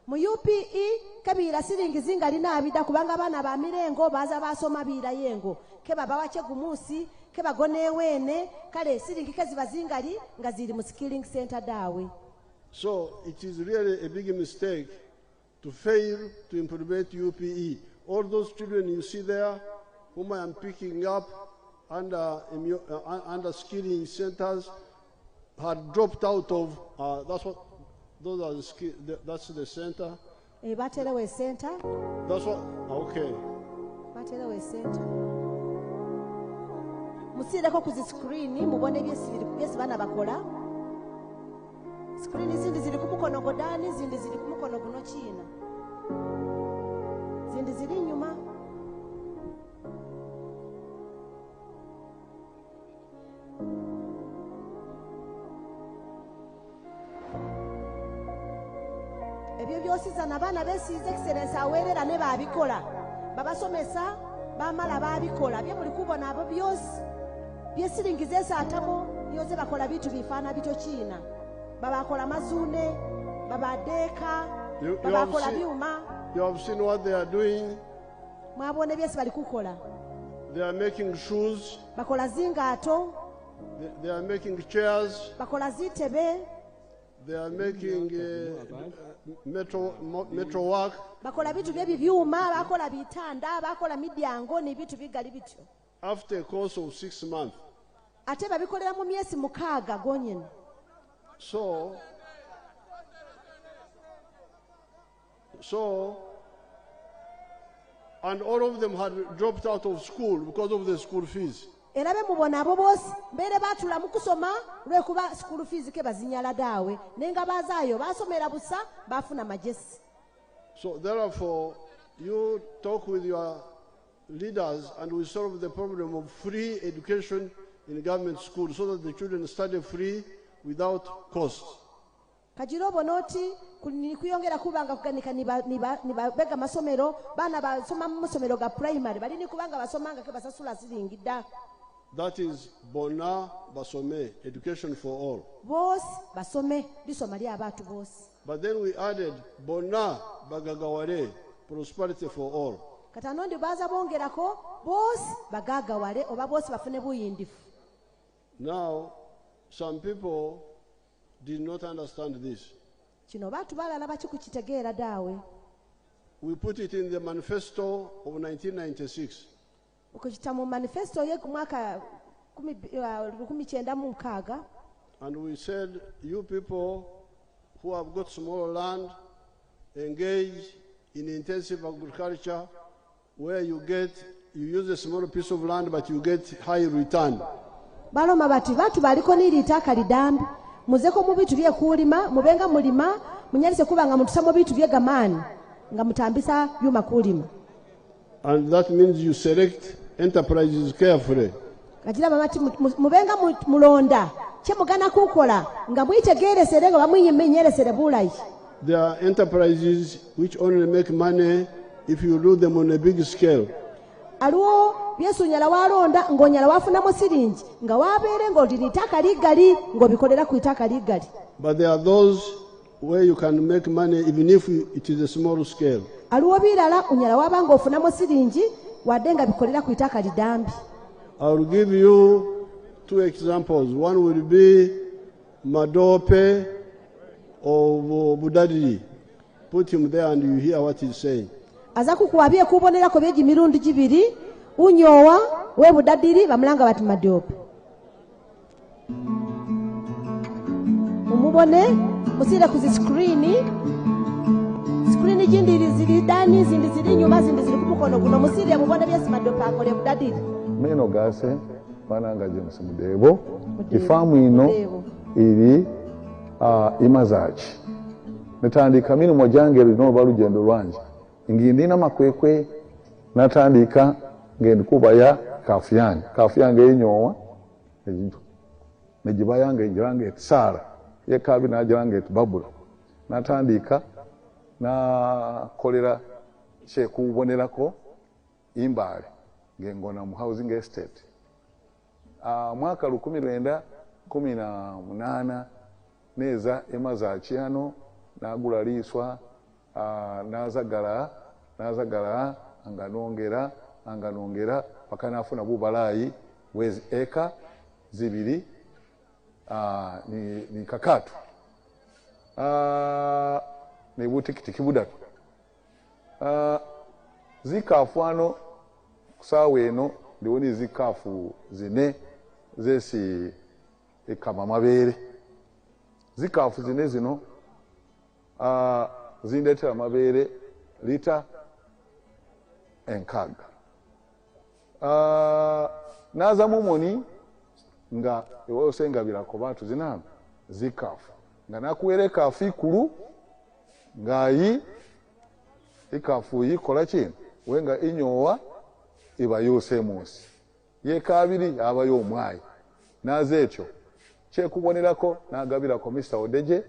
Speaker 1: Mu UPE kabira siringizi ngalina abida kubanga bana ba mirengo baza basoma bira yengo keba bawache gumusi keba gone wene kale siringi kazi bazingali ngaziri mu skilling center dawe.
Speaker 8: So it is really a big mistake to fail to implement UPE. All those children you see there, whom I am picking up, under skilling centers had dropped out of, that's the center.
Speaker 1: Batelewe center.
Speaker 8: That's what, okay.
Speaker 1: Batelewe center. Musireko ku screen mubone byesi bana bakola. Screen zindi ziri ku mukono godani, zindi ziri ku mukono guno China. Zindi ziri nyuma. Ebyo byosiza n'abaana besiize excellence aweerera ne baabikola babasomesa bamala baabikola bye muli kubona abo byosi byesiringiza esaatamo byoze bakola bitu bifaana bito China babakola mazune babadeeka babakola byuma.
Speaker 8: You have seen what they are doing.
Speaker 1: Mwabone byesi bali kukola.
Speaker 8: They are making shoes.
Speaker 1: Bakola zingaato.
Speaker 8: They are making chairs.
Speaker 1: Bakola zitebe.
Speaker 8: They are making metal work.
Speaker 1: Bakola bitu by'ebyuma, bakola bitanda, bakola midyango ni bitu bigali bityo.
Speaker 8: After a course of 6 months.
Speaker 1: Ate babikolera mu myezi 6 gonyene.
Speaker 8: So, and all of them had dropped out of school because of the school fees.
Speaker 1: Era be mubona abo bose mbere batula mu kusoma lwekuba school fees ke bazinyala daawe nenga bazaayo basomera busa bafuna majesi.
Speaker 8: So therefore you talk with your leaders and we solve the problem of free education in government schools so that the children study free without cost.
Speaker 1: Kajirobo noti kuyongera kubanga kuganika nibabega masomero bana basoma mu masomero ga primary bali ni kubanga basomanga ke basasula siringida.
Speaker 8: That is Bona Basome, education for all.
Speaker 1: Bos basome bisoma lya abantu bose.
Speaker 8: But then we added Bona Bagagawale, prosperity for all.
Speaker 1: Katano ndi baza bongerako bos bagagawale oba bose bafune buyindifu.
Speaker 8: Now some people did not understand this.
Speaker 1: Kino batu balala bakikukitegera daawe.
Speaker 8: We put it in the manifesto of 1996.
Speaker 1: Ukujita mu manifesto ye kumwaka 1996.
Speaker 8: And we said, you people who have got small land, engage in intensive agriculture, where you use a small piece of land, but you get high return.
Speaker 1: Baloma bati batu baliko nilitaka lidambi. Muzeko mu bitu bye kulima, mubenga mulima, munyalise kubanga mutusamo bitu bye gamani, nga mutambisa byuma kulima.
Speaker 8: And that means you select enterprises carefully.
Speaker 1: Kajira bamati mubenga mulonda, kye mugana kukola, nga muyitegeresere nga bamuyimmenyeresere bulayi.
Speaker 8: There are enterprises which only make money if you do them on a big scale.
Speaker 1: Aliwo byesunyala walonda ngonyala wafuna mu siringi nga wabeere ng'olitaka ligali ng'obikolera ku itaka ligali.
Speaker 8: But there are those where you can make money even if it is a small scale.
Speaker 1: Aliwo birala unyala wabanga ofuna mu siringi wadde nga bikolera ku itaka lidambi.
Speaker 8: I will give you 2 examples. One will be Madope of Budadiri. Put him there and you hear what he's saying.
Speaker 1: Aza kukuwabye kubonerako byeji mirundi gibiri unyowa we Budadiri bamulanga bati Madope. Umubone musire ku screen jindi ziri dani zindi ziri nyuma zindi ziri kumukono guno musire mubone byesi Madope akole Budadiri.
Speaker 11: Meno gase bananga James Mudebo ifamu ino iri imazachi natandika mino mojange lino balugendo lwanje ngindina makwekwe natandika ngende kubaya kafu yange yenyowa nejiba yange njirange etisala yekabi najirange etibabula natandika na kolera kyekubonerako imbale ngengona mu housing estate. Mwaka 1918 neza emazachi hano nagula liswa nazagala anganongera paka nafuna bubalayi wezi eka zibiri ni kakatu ne butikitiki budatu zikafwano kusawa eno ndiwoni zikafu zine zesi ekama mabeere zikafu zine zino zindetera mabeere lita 6 naza mumoni nga ewose ngabirako bantu zinano zikafu nga nakuwera ekafu ikulu ngayi ikafu yikola kino wenga inyowa iba yose munsi yekabiri aba y'omwayi naza ekyo kyekubonerako nagabirako Mr. Odeje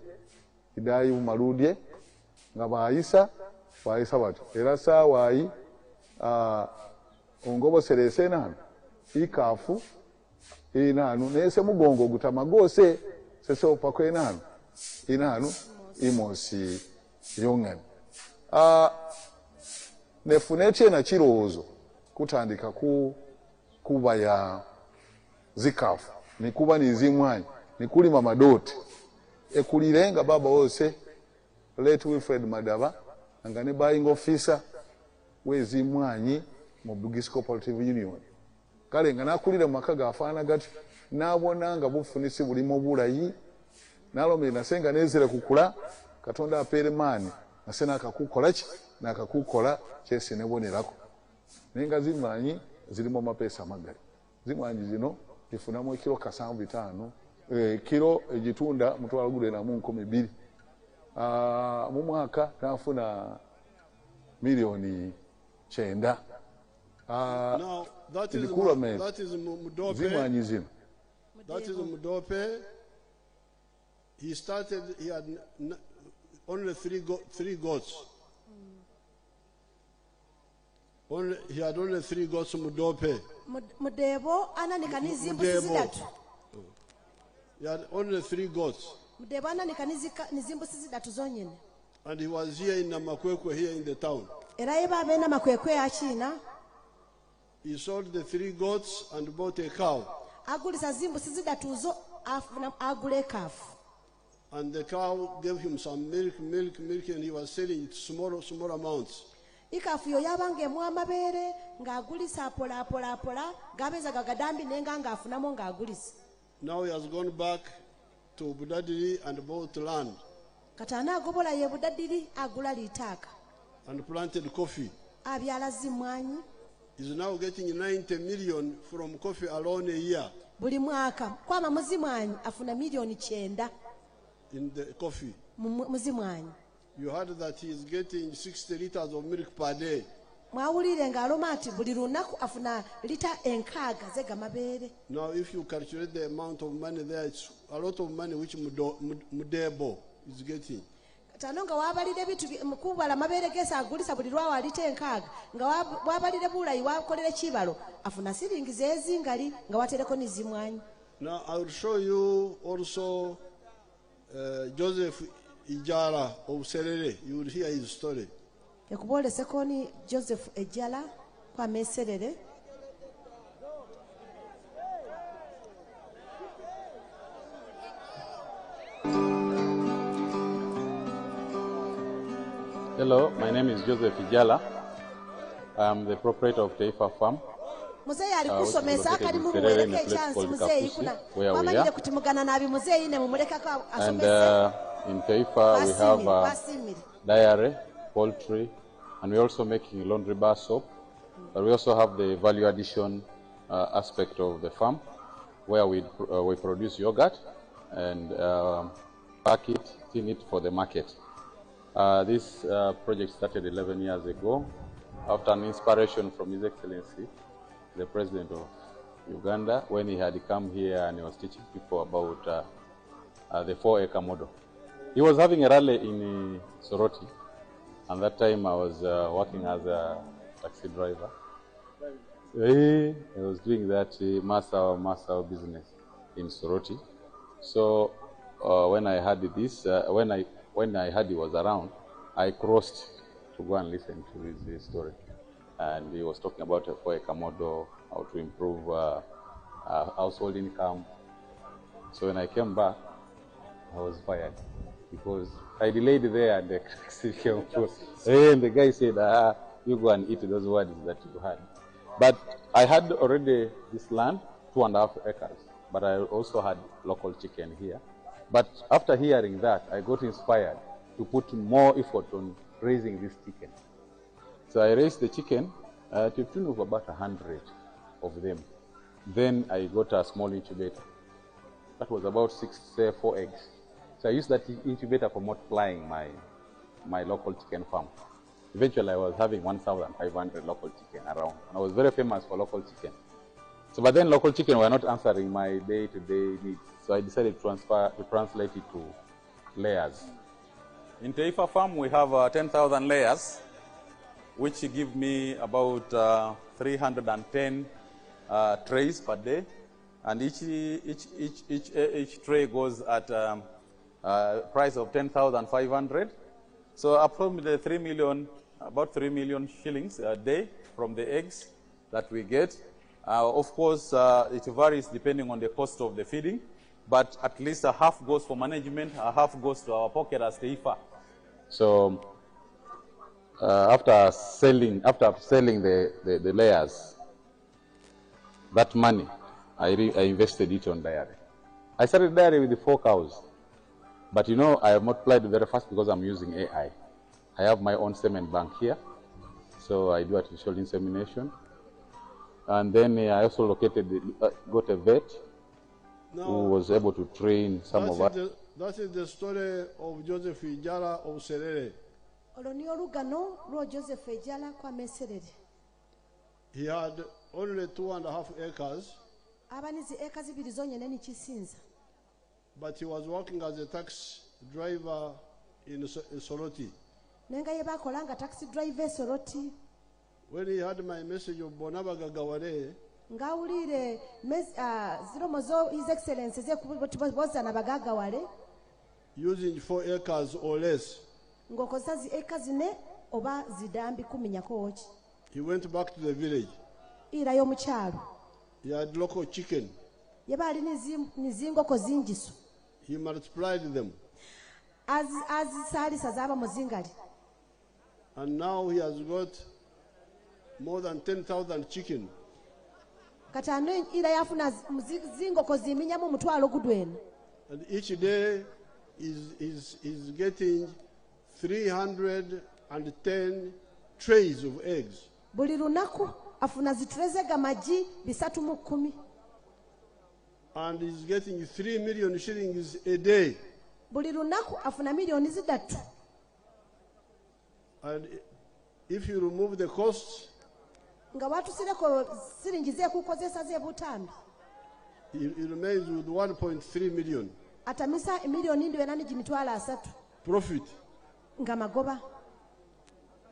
Speaker 11: idayi mumaludye nga bayisa batyo era saawayi ongoboserese enano ikafu inanu nese mugongo gutamagose sese opako inanu imosi yongani nefune kyena kirowoozo kutandika kuba ya zikafu nikuba nizimwanyi nikulima madoti ekulirenga baba wose late Wilfred Madaba nga ne buying officer wezimwanyi mu Bugisu Cooperative Union kale nga nakulira mu maka gafaana gati nabona nga bufunisi bulimo bulayi nalomera nasenga nezere kukula Katonda apere maani nasena akakukola ki nakakukola kyesi nebonerako nenga zimwanyi zilimo mapesa magali zimwanyi zino ifunamo kilo kasanvu 5 kilo ejitunda mutwalo gude na mu 12 mu mwaka nafuna milioni 9
Speaker 8: now that is Mudope.
Speaker 11: Zimwanyi zino
Speaker 8: That is Mudope. He started, he had only three goats. He had only 3 goats Mudope.
Speaker 1: Mudebo ananika nizimbu sizidatu.
Speaker 8: He had only 3 goats.
Speaker 1: Mudebo ananika nizimbu sizidatu zonyene.
Speaker 8: And he was here in Namakwekwe, here in the town.
Speaker 1: Era yeba bena makwekwe achina.
Speaker 8: He sold the 3 goats and bought a cow.
Speaker 1: Agulisa zimbu sizidatu zo agule kafu.
Speaker 8: And the cow gave him some milk, and he was selling it small amounts.
Speaker 1: Ikafu yo yabange mu amabere ngagulisa pola gabeza gagadambi nenga ngafunamo ngagulisa.
Speaker 8: Now he has gone back to Budadiri and bought land.
Speaker 1: Katana agobola ye Budadiri agula litaka.
Speaker 8: And planted coffee.
Speaker 1: Abyala zimwanyi.
Speaker 8: He's now getting 90 million from coffee alone a year.
Speaker 1: Buli mwaka kwama muzimwanyi afuna milioni 9
Speaker 8: in the coffee.
Speaker 1: Muzimwanyi.
Speaker 8: You heard that he is getting 60 liters of milk per day.
Speaker 1: Mwawulire ngalomati buli lunaku afuna lita 6 zega mabere.
Speaker 8: Now if you calculate the amount of money there, it's a lot of money which Mudebo is getting.
Speaker 1: Tanonga wabalire bitu mukubala mabere gesa agulisa buli lwawa alite 6 nga wabalire bulayi wakolere kibalo afuna siringi ezingali nga watereko nizimwanyi.
Speaker 8: Now I will show you also Joseph Ijala of Serere. You will hear his story.
Speaker 1: Yakubole sekoni Joseph Ejala kwa Meserere.
Speaker 12: Hello, my name is Joseph Ijala. I'm the proprietor of Taifa Farm.
Speaker 1: Muzeyi alikusomesa akali mumuweleke chance muzeyi kuna wamanyire kutimugana nabi muzeyi ne mumuleka kwa asomese.
Speaker 12: In Taifa we have dairy, poultry, and we're also making laundry bar soap. But we also have the value addition aspect of the farm, where we produce yogurt and pack it, tin it for the market. This project started 11 years ago after an inspiration from His Excellency, the President of Uganda, when he had come here and he was teaching people about the 4-acre model. He was having a rally in Soroti, and that time I was working as a taxi driver. I was doing that master business in Soroti. So when I heard this, when I heard he was around, I crossed to go and listen to his story. And he was talking about a 4-acre model, how to improve household income. So when I came back, I was fired because I delayed there and the taxi came close. And the guy said, you go and eat those words that you had. But I had already this land, 2.5 acres, but I also had local chicken here. But after hearing that, I got inspired to put more effort on raising this chicken. So I raised the chicken to the tune of about 100 of them. Then I got a small incubator. That was about 4 eggs. So I used that incubator for multiplying my local chicken farm. Eventually, I was having 1,500 local chicken around. And I was very famous for local chicken. So, but then local chicken were not answering my day-to-day needs. So I decided to translate it to layers. In Taifa farm, we have 10,000 layers, which give me about 310 trays per day. And each tray goes at a price of 10,500. So approximately 3 million, about 3 million shillings a day from the eggs that we get. Of course, it varies depending on the cost of the feeding, but at least a half goes for management, a half goes to our pocket as Taifa. So after selling the layers, that money, I invested it on dairy. I started dairy with the 4 cows. But you know, I have multiplied very fast because I'm using AI. I have my own semen bank here. So I do artificial insemination. And then I also got a vet who was able to train some of us.
Speaker 8: That is the story of Joseph Ijala of Serere. He had only 2.5 acres. But he was working as a taxi driver in Soroti. When he had my message of Bonabaga Gaware, using 4 acres or less, he went back to the village. He had local chicken. He multiplied them. And now he has got more than 10,000 chicken. And each day is getting 310 trays of eggs. And he's getting 3 million shillings a day. And if you remove the costs, it remains with 1.3 million. Profit.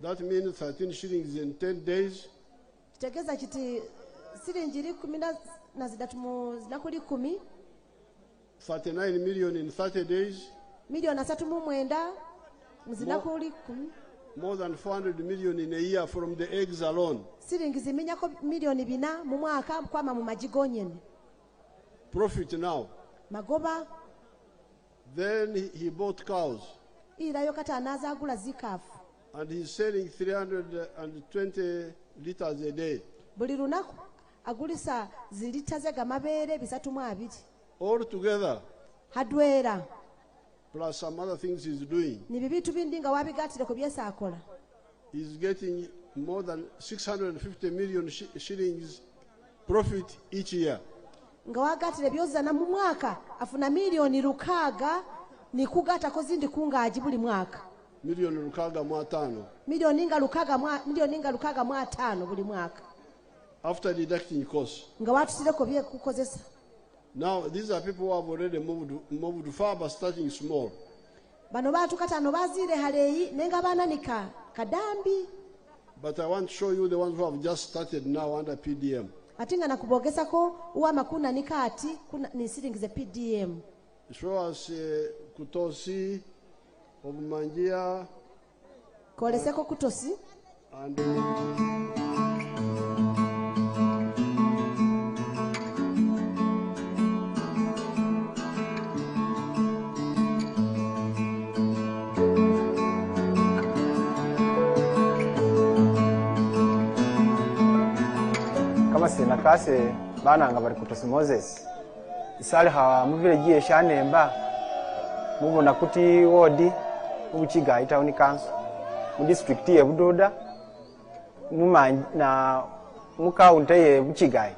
Speaker 8: That means 13 shillings in 10 days. 39 million in 30 days. More than 400 million in a year from the eggs alone. Profit now. Then he bought cows. And he's selling 320 liters a day. All together, plus some other things he's doing, he's getting more than 650 million shillings profit each year. Milioni lukaga mwatano. After deducting costs. Now these are people who have already moved far, but starting small. But I want to show you the ones who have just started now under PDM. Show us Kutosi, Obumanjia, and
Speaker 13: kase bana nga bali ku testimonies isali ha mu village ye Shanemba mubona kuti ward ubukiga town council mu district ye Budoda na mu county ye Bukiga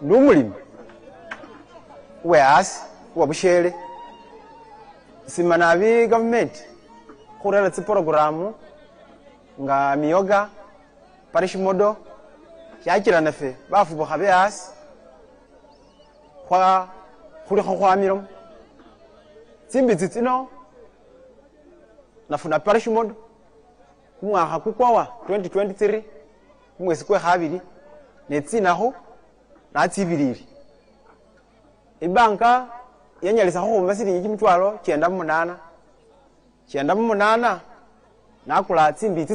Speaker 13: ndumulimi weas wabushere simana bi government kurela tsi programu nga miyoga parish modo yakira nafe bafu bo habeas kwa kuri kwa miro simbi tsino nafuna parish modo kumwa kukwawa 2023 kumwezi kwa habiri netsinaho natsibiriri ibanka yanyalisa ho masiri y'imtwalo cyenda mu munana nakula tsimbi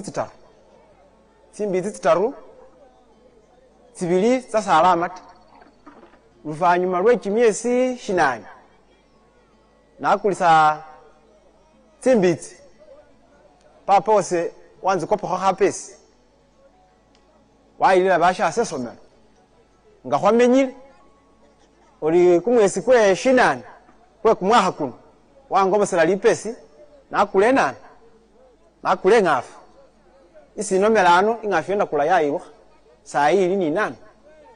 Speaker 13: tsitaru tsibiri sasala amata luvanyuma lw'ekimyesi shinani nakulisa tsimbitsi papose wanze kopo hapesi wailira basha asesomero nga hwamenyire oli kumwesi kwe shinani kwe kumwaha kuno wangobosela lipesi nakulenana nakule ngafu isi nomelano ingafu yenda kula yayiwa saa hili ni nani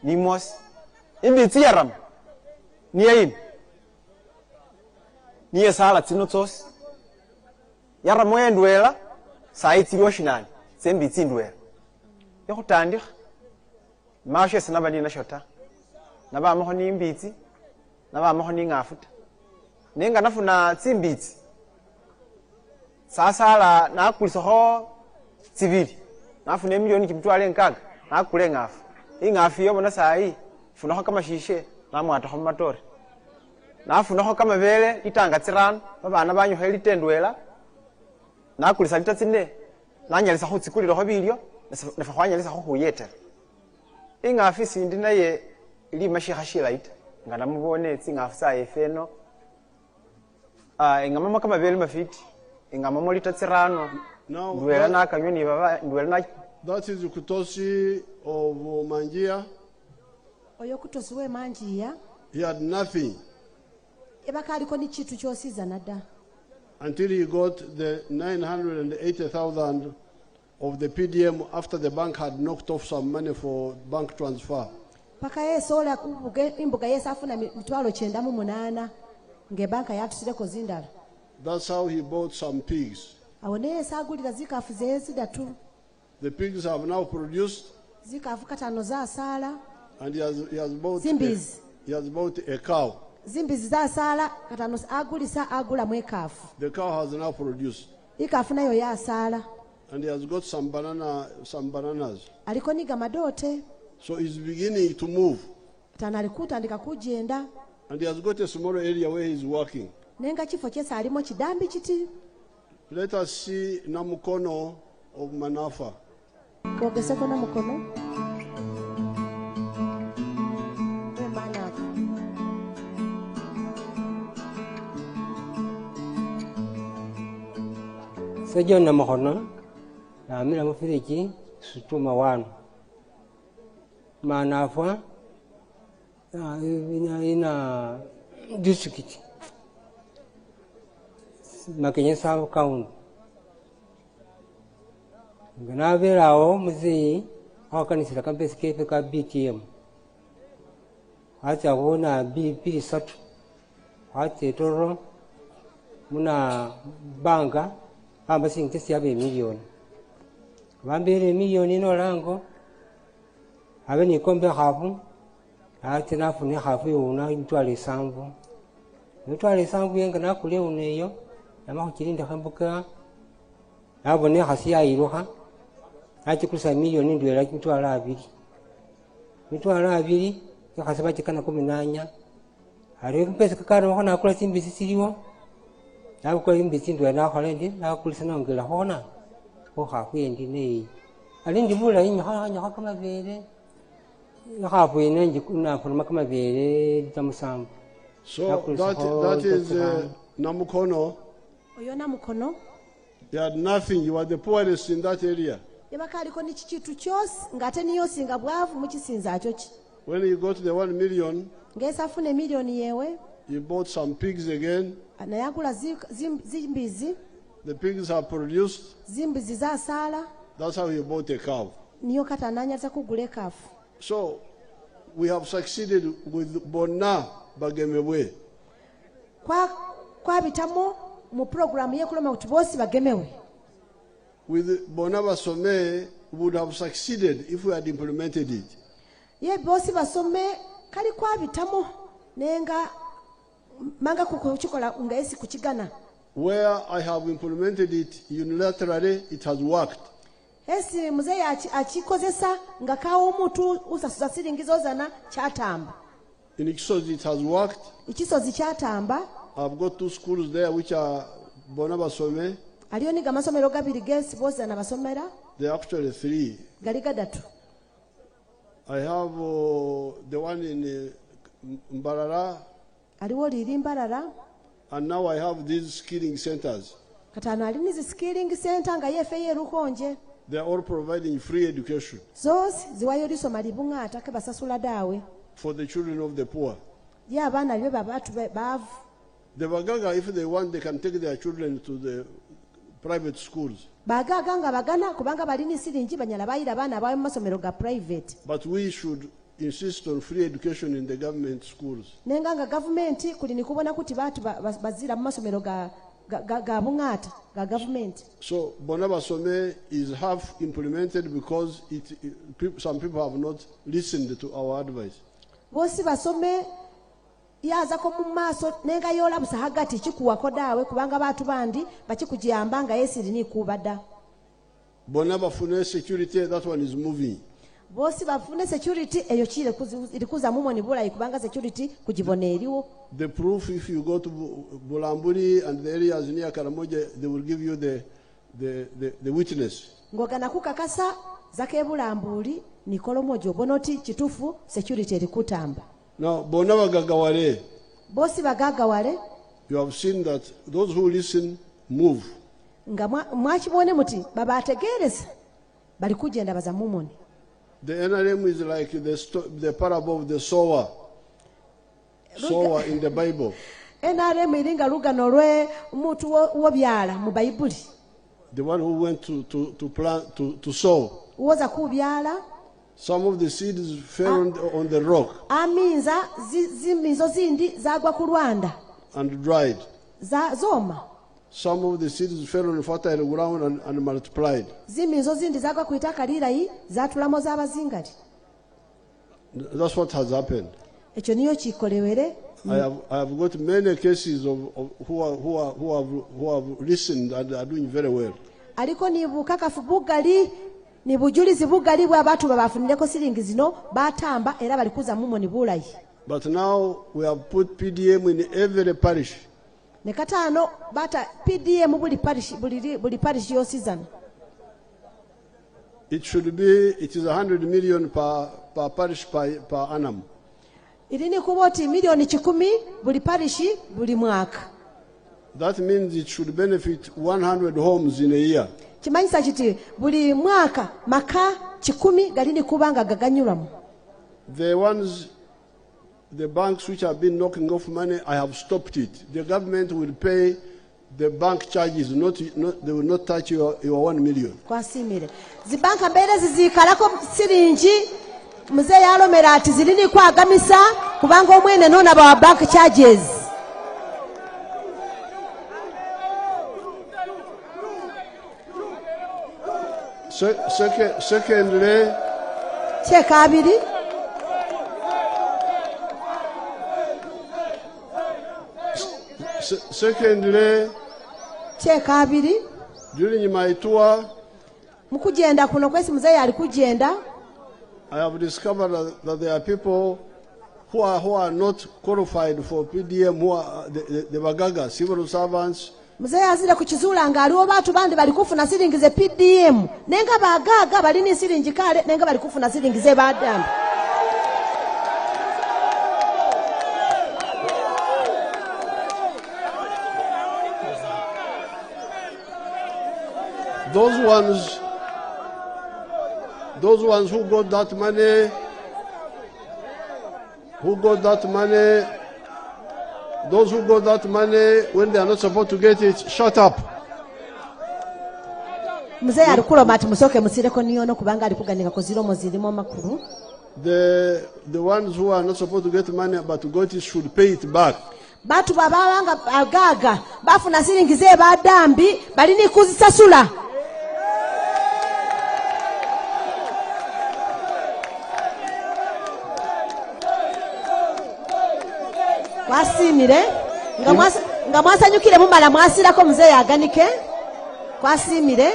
Speaker 13: ni mosi imbitsi yaram ni yini ni yesala tsino tsosi yaram yendwela saa itsiliwa shinani sembitsi ndwela yakutandika mashe sinabali na shota nabamaho ni imbitsi nabamaho ni ngafuta nenga nafuna tsimbitsi sasala nakulisaho tsibiri nafuna milioni kimtwale nkaga nakule ngafu ingafu yobona sai funaho kama shishe namwata ho matore nafunaho kama bele litanga tsirano babana banyu helitendwela nakulisa litatsine nanyalisa ho tsikuliro ho bilyo nafa hwanyalisa ho huyetera ingafu sindi naye ili mashihashira ita ngana mubone tsingafu sa efeno ingama kama bele mafiti ingama molita tsirano ndwela nakanyoni baba ndwela na
Speaker 8: that is Kutosi of Manjia.
Speaker 1: Oyo Kutosi we Manjia.
Speaker 8: He had nothing.
Speaker 1: Ebakaliko ni chitu kyosiza nada.
Speaker 8: Until he got the 980,000 of the PDM after the bank had knocked off some money for bank transfer.
Speaker 1: Paka yesola kubuge imbuga yesafuna mitwalo 98 nge banka yatusireko zindala.
Speaker 8: That's how he bought some pigs.
Speaker 1: Awone sagulira zikafu zezidatu.
Speaker 8: The pigs have now produced.
Speaker 1: Zikafu katano za sala.
Speaker 8: And he has bought
Speaker 1: Zimbiz.
Speaker 8: He has bought a cow.
Speaker 1: Zimbizi za sala katano agulisa agula mwekafu.
Speaker 8: The cow has now produced.
Speaker 1: Ikafu nayo ya sala.
Speaker 8: And he has got some bananas.
Speaker 1: Aliko niga madote.
Speaker 8: So he's beginning to move.
Speaker 1: Tanalikuta andika kujenda.
Speaker 8: And he has got a small area where he's working.
Speaker 1: Nenga chifo chesa alimo chidambi chiti.
Speaker 8: Let us see Namukono of Manafa.
Speaker 1: Kogeseko Namukono. Manafa.
Speaker 14: Sejo Namukono. Na mina mufiriki sutuma wanu. Manafa. Ina district. Makenya South County. Ganaverawo muzi akanisira kampesi kefe ka BTM. Acha wona BP satu. Acha toro muna banka amba singtesi abe milioni. Bambere milioni no lango. Abe ni kombe hafu. Acha nafuni hafu yona intwale sambu. Intwale sambu yenga nakule uneyo. Nama kirinda kambuka abone hasiya iroha achikusa milioni ndwela mitwala abiri yakasaba chikana 18 ari mpesa kakana hona akula simbisi siliwo nakula imbisi ndwela holendi nakulisa nongela hona ho hakwendi nei ali ndibula inyo hanya kama vele hapo inenji kuna forma kama vele tamusambu.
Speaker 8: So that is Namukono.
Speaker 1: Oyona Mukono.
Speaker 8: You had nothing. You were the poorest in that area.
Speaker 1: yabakaliko ni kikitu kyose ngate niyo singa bwavu mukisinza kyo ki.
Speaker 8: When he got the 1 million,
Speaker 1: ngesa afune milioni yewe
Speaker 8: he bought some pigs again.
Speaker 1: anayagula zimbizi.
Speaker 8: The pigs have produced.
Speaker 1: Zimbizi zasala.
Speaker 8: That's how he bought a cow.
Speaker 1: Niyo kata ananyaza kugula ekafu.
Speaker 8: So we have succeeded with Bonna Bagemebwe.
Speaker 1: Kwa bitamo mu program ye kuloma kuti bosi bagemewe.
Speaker 8: With Bonna Basome, we would have succeeded if we had implemented it.
Speaker 1: Ye bosi basome kali kwa bitamo nenga manga kukochikola ungaesi kuchigana.
Speaker 8: Where I have implemented it unilaterally, it has worked.
Speaker 1: Esi muzee achikozesa ngakawo omuntu usasuza siringizo zana kyatamba.
Speaker 8: In Ikisozi it has worked.
Speaker 1: Ikisozi kyatamba.
Speaker 8: I've got 2 schools there which are Bonna Basome.
Speaker 1: Aliyo ni gamasomero gabiri gesi boza na basomera.
Speaker 8: There are actually 3.
Speaker 1: Gali gadatu.
Speaker 8: I have the one in Mbarara.
Speaker 1: Aliwo liri Mbarara.
Speaker 8: And now I have these skilling centers.
Speaker 1: Katano alini zi skilling center nga yefe ye Rukonje.
Speaker 8: They are all providing free education.
Speaker 1: Zosi ziwayo lisoma libungata ke basasula dawe.
Speaker 8: For the children of the poor.
Speaker 1: Ya abana libe babatu bavu.
Speaker 8: The Bagaga, if they want, they can take their children to the private schools.
Speaker 1: Bagaga nga bagana kubanga balini siringi banyala bayira bana bawe masomero ga private.
Speaker 8: But we should insist on free education in the government schools.
Speaker 1: Nenga nga government kulini kubona kuti batu bazira masomero ga bungata ga government.
Speaker 8: So Bonna Basome is half implemented because some people have not listened to our advice.
Speaker 1: Bosi basome yaza ko mu maso nenga yola busa hagati kikuwako dawe kubanga batu bandi bakikujyamba nga yesiri ni kubada.
Speaker 8: Bonna bafune security, that one is moving.
Speaker 1: Bosi bafune security eyo chile ilikuza mumo ni bula ikubanga security kujibone eriwo.
Speaker 8: The proof, if you go to Bulamburi and the areas near Karamoja, they will give you the witness.
Speaker 1: Ngogana kukakasa zake Bulamburi ni Kolomojo bonoti chitufu security elikutamba.
Speaker 8: Now Bonna Bagagawale.
Speaker 1: Bosi bagagawale.
Speaker 8: You have seen that those who listen move.
Speaker 1: Nga mwachibone muti baba ategereza bali kujenda baza mumoni.
Speaker 8: The NRM is like the parable of the sower. Sower in the Bible.
Speaker 1: NRM iringa lugano lwe omuntu wobyala mu Bible.
Speaker 8: The one who went to plant to sow.
Speaker 1: Uwoza kubyala.
Speaker 8: Some of the seeds fell on the rock.
Speaker 1: Aminza zimizo zindi zagwa ku Rwanda.
Speaker 8: And dried.
Speaker 1: Zoma.
Speaker 8: Some of the seeds fell on fertile ground and multiplied.
Speaker 1: Zimizo zindi zagwa ku itaka lirayi zatulamo z'abazingati.
Speaker 8: That's what has happened.
Speaker 1: Ekyo niyo kikolewere.
Speaker 8: I have got many cases of who have listened and are doing very well.
Speaker 1: Aliko ni bukakafu bugali ni bujulizi bugali bwa batu babafunireko siringi zino batamba era balikuza mumo ni bulayi.
Speaker 8: But now we have put PDM in every parish.
Speaker 1: Nekatano bata PDM buli parish yo season.
Speaker 8: It is 100 million per parish per annum.
Speaker 1: Ilini kuboti milioni 10 buli parish buli mwaka.
Speaker 8: That means it should benefit 100 homes in a year.
Speaker 1: Kimanyisa kiti buli mwaka maka 10 galini kubanga gaganyulamu.
Speaker 8: The banks which have been knocking off money, I have stopped it. The government will pay the bank charges, they will not touch your 1 million.
Speaker 1: Kwasimire. Zibanka mbere zizikalako siringi muze yalomera ati zilini kwagamisa kubanga omwene nona ba bank charges.
Speaker 8: Secondly,
Speaker 1: Chekabiri.
Speaker 8: Secondly, during my tour,
Speaker 1: mukujenda kuno kwesi muze yali kujenda,
Speaker 8: I have discovered that there are people who are not qualified for PDM, who are the Bagaga, civil servants.
Speaker 1: Muze azira kukizula nga aliwo batu bandi bali kufuna siringi ze PDM nenga bagaga balini siringi kale nenga bali kufuna siringi ze badambi.
Speaker 8: those ones who got that money, those who got that money when they are not supposed to get it, shut up.
Speaker 1: Mzee alikuloma ati musoke musireko niyono kubanga alikuganika kuziromo zirimo makuru.
Speaker 8: The ones who are not supposed to get money but got it should pay it back.
Speaker 1: Batu babanga agaga bafuna siringize badambi balini kuzisasula. Kwasimire nga mwasanyukire mumala mwasirako mzee aganike. Kwasimire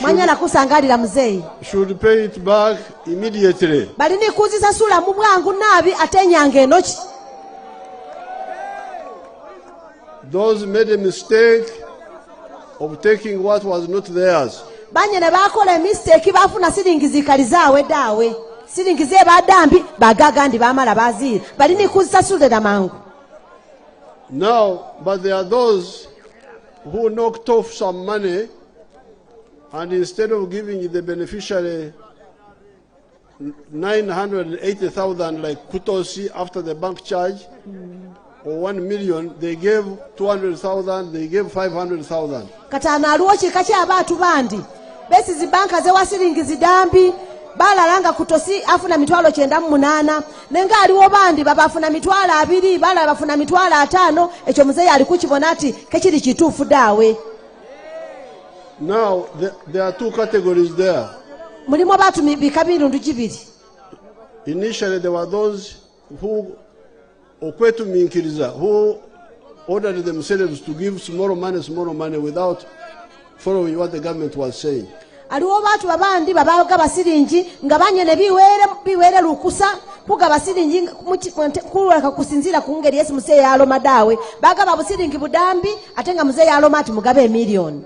Speaker 1: mwanyala kusangalira mzee.
Speaker 8: Should pay it back immediately.
Speaker 1: Balini kuzisasula mu bwangu nabi atenyange enoki.
Speaker 8: Those made a mistake of taking what was not theirs.
Speaker 1: Banyene bakola mistake bafuna siringizi kalizawe dawe. Siringize badambi bagaga ndi bamala bazira. Balini kuzisasulira mangu.
Speaker 8: Now, but there are those who knocked off some money and instead of giving the beneficiary 980,000 like Kutosi after the bank charge, or 1 million, they gave 200,000, they gave 500,000.
Speaker 1: Katana aluochi kachi abatu bandi. Besi zibanka ze wasiringizi dambi. Bala langa Kutosi afuna mitwalo 908. Nenga aliwo bandi baba afuna mitwalo 2, bala bafuna mitwalo 5. Echo mzee alikuchibona ati kechiri kitufu dawe.
Speaker 8: Now, there are two categories there.
Speaker 1: Mulimo batu bikabirundu kibiri.
Speaker 8: Initially, there were those who okwetu minkiriza, who ordered themselves to give small money without following what the government was saying.
Speaker 1: Aliwo batu babandi babaga basiringi nga banyene biwere lukusa kuga basiringi kuleka kusinzira kungeri Yesu mzee yalo madawe baga babusiringi budambi atenga mzee yalo mati mugabe million.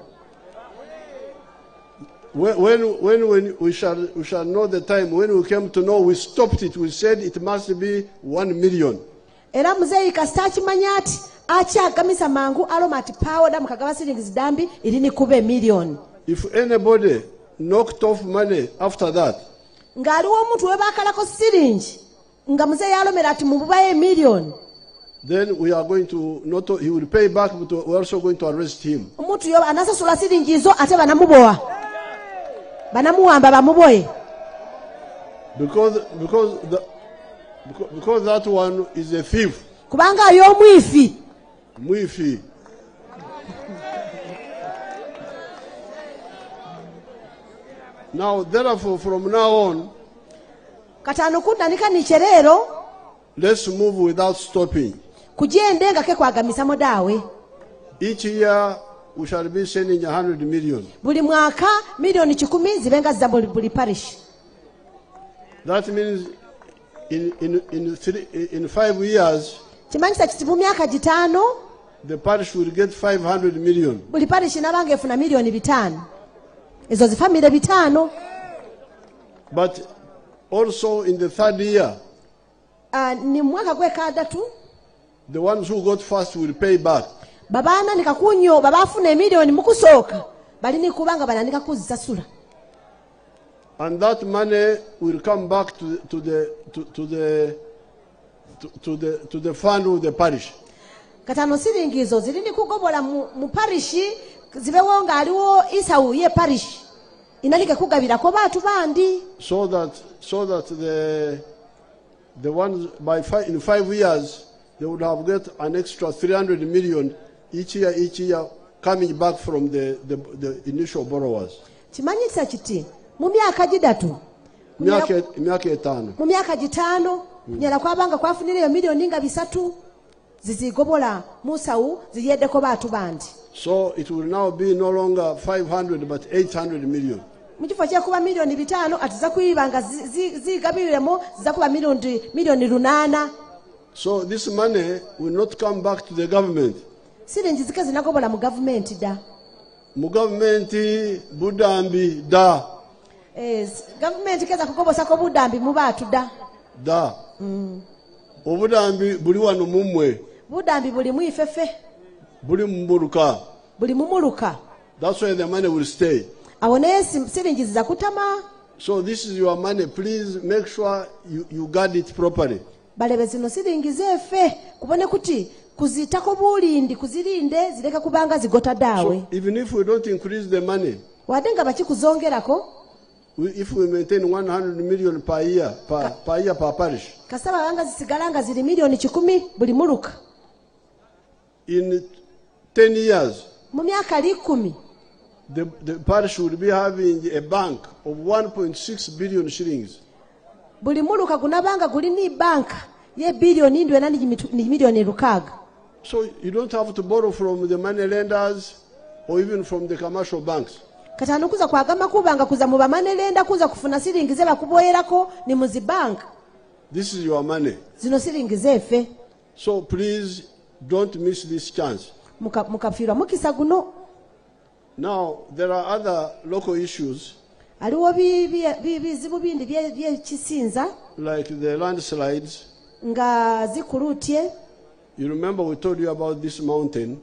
Speaker 8: When we shall know the time when we came to know, we stopped it. We said it must be 1 million.
Speaker 1: Era mzee ikastachi manyati acha agamisa mangu alomati power damu kagaba siringi dambi ilini kube million.
Speaker 8: If anybody knocked off money after that,
Speaker 1: ngaliwo omuntu webakalako siringi nga mzee yalomera ati mububaye million,
Speaker 8: then we are going to he will pay back, but we are also going to arrest him.
Speaker 1: Omuntu yo anasasula siringi zo ate banamubowa banamuwamba bamuboye
Speaker 8: because that one is a thief.
Speaker 1: Kubanga yo mwifi.
Speaker 8: Now, therefore, from now on, let's move without stopping. Each year, we shall be sending 100 million. That means in 5 years, the parish will get 500 million. But also in the 3rd year, the ones who got first will pay back. And that money will come back to the fund of the parish.
Speaker 1: Katano siringizo zilini kugobola mu parishi zibewonga aliwo isawu ye parish inalike kugabira ko batu bandi,
Speaker 8: so that the ones in 5 years they would have got an extra 300 million each year coming back from the initial borrowers.
Speaker 1: Chimanyisa chiti mu myaka gidatu
Speaker 8: myaka 5
Speaker 1: mu myaka gitano nyala kwabanga kwafunira yo million nga 3 zizigobola musawu ziyedeko batu bandi.
Speaker 8: So it will now be no longer 500 but 800 million.
Speaker 1: Mukifo kye kuba million 5 atiza kuyibanga zigabiremo za kuba million 8.
Speaker 8: So this money will not come back to the government.
Speaker 1: Siringi zike zinagobola mu government da.
Speaker 8: Mu government budambi da.
Speaker 1: Government keza kugobosa ko budambi mu batu da.
Speaker 8: Da. Obudambi buli wano mumwe.
Speaker 1: Budambi buli mwifefe.
Speaker 8: Buli mumuruka.
Speaker 1: Buli mumuruka.
Speaker 8: That's why the money will stay.
Speaker 1: Awone siringi za kutama.
Speaker 8: So this is your money. Please make sure you guard it properly.
Speaker 1: balebe zino siringize effe kubone kuti kuzitako bulindi kuzirinde zireka kubanga zigota dawe.
Speaker 8: So even if we don't increase the money,
Speaker 1: wadde nga bakikuzongerako,
Speaker 8: if we maintain 100 million per year per parish,
Speaker 1: kasaba banga zisigala nga ziri milioni 10 buli muluka,
Speaker 8: in 10 years
Speaker 1: mu myaka 10
Speaker 8: the parish will be having a bank of 1.6 billion shillings.
Speaker 1: buli muluka gunabanga guli ni banka ye bilioni ndwena ni milioni 6.
Speaker 8: So you don't have to borrow from the money lenders or even from the commercial banks.
Speaker 1: Katano kuza kwagama kubanga kuza mu bamane lenda kuza kufuna siringize bakuboyerako ni muzi bank.
Speaker 8: This is your money.
Speaker 1: Zino siringize effe.
Speaker 8: So please don't miss this chance.
Speaker 1: Mukafirwa mukisa guno.
Speaker 8: Now there are other local issues.
Speaker 1: Aliwo bizibu bindi bye kisinza.
Speaker 8: Like the landslides.
Speaker 1: Nga zikulutye.
Speaker 8: You remember we told you about this mountain.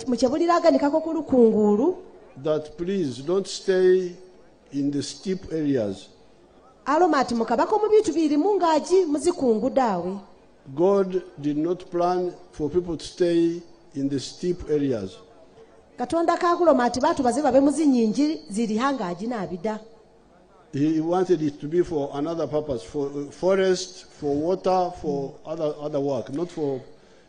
Speaker 1: Mukyebuliraga nikako kulukungulu.
Speaker 8: That please don't stay in the steep areas.
Speaker 1: Alomati mukabako mu bitu biri mungaji muzikungu dawe.
Speaker 8: God did not plan for people to stay in the steep areas.
Speaker 1: Katonda kakulomati batu baziba be muzinyingi ziri hangaji nabida.
Speaker 8: He wanted it to be for another purpose, for forest, for water, for other work, not for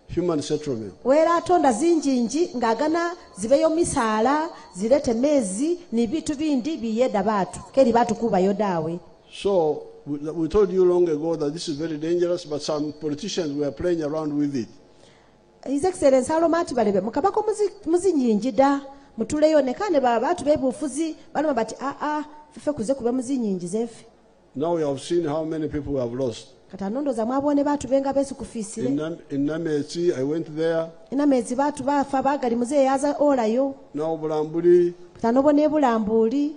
Speaker 8: human settlement.
Speaker 1: Wera atonda zinjinji ngagana zibeyo misala zilete mezi ni bitu bindi biyeda batu keri batu kuba yodawe.
Speaker 8: So we told you long ago that this is very dangerous, but some politicians were playing around with it.
Speaker 1: His Excellency Alomati balebe mukabako muzinyinji da mutuleyo nekane batu bebufuzi bano bati fefe kuze kuba muzinyinji zefe.
Speaker 8: Now we have seen how many people we have lost.
Speaker 1: Katanondo za mwabone batu benga besu kufisire.
Speaker 8: In Namezi, I went there.
Speaker 1: In Namezi batu bafa bagali muze yaza olayo.
Speaker 8: Now Bulambuli.
Speaker 1: Katanobone Bulambuli.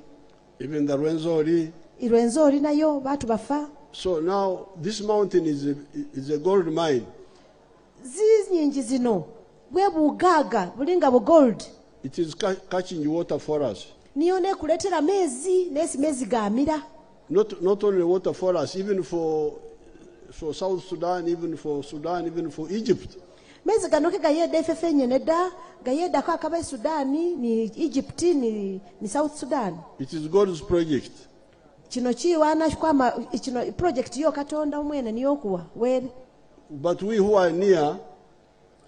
Speaker 8: Even the Rwenzori.
Speaker 1: Irwenzori nayo batu bafa.
Speaker 8: So now this mountain is a gold mine.
Speaker 1: Zinyinji zino bwebugaga bulinga bu gold.
Speaker 8: It is catching water for us.
Speaker 1: Nione kuletera mezi nesi mezi gamira.
Speaker 8: Not only water for us, even for South Sudan, even for Sudan, even for Egypt.
Speaker 1: Mezi ganoke gayeda efefe neda gayeda kwa kaba Sudani ni Egypt ni South Sudan.
Speaker 8: It is God's project.
Speaker 1: Chino chiwana kwama chino project yo Katonda umwene niyo kuwa were.
Speaker 8: But we who are near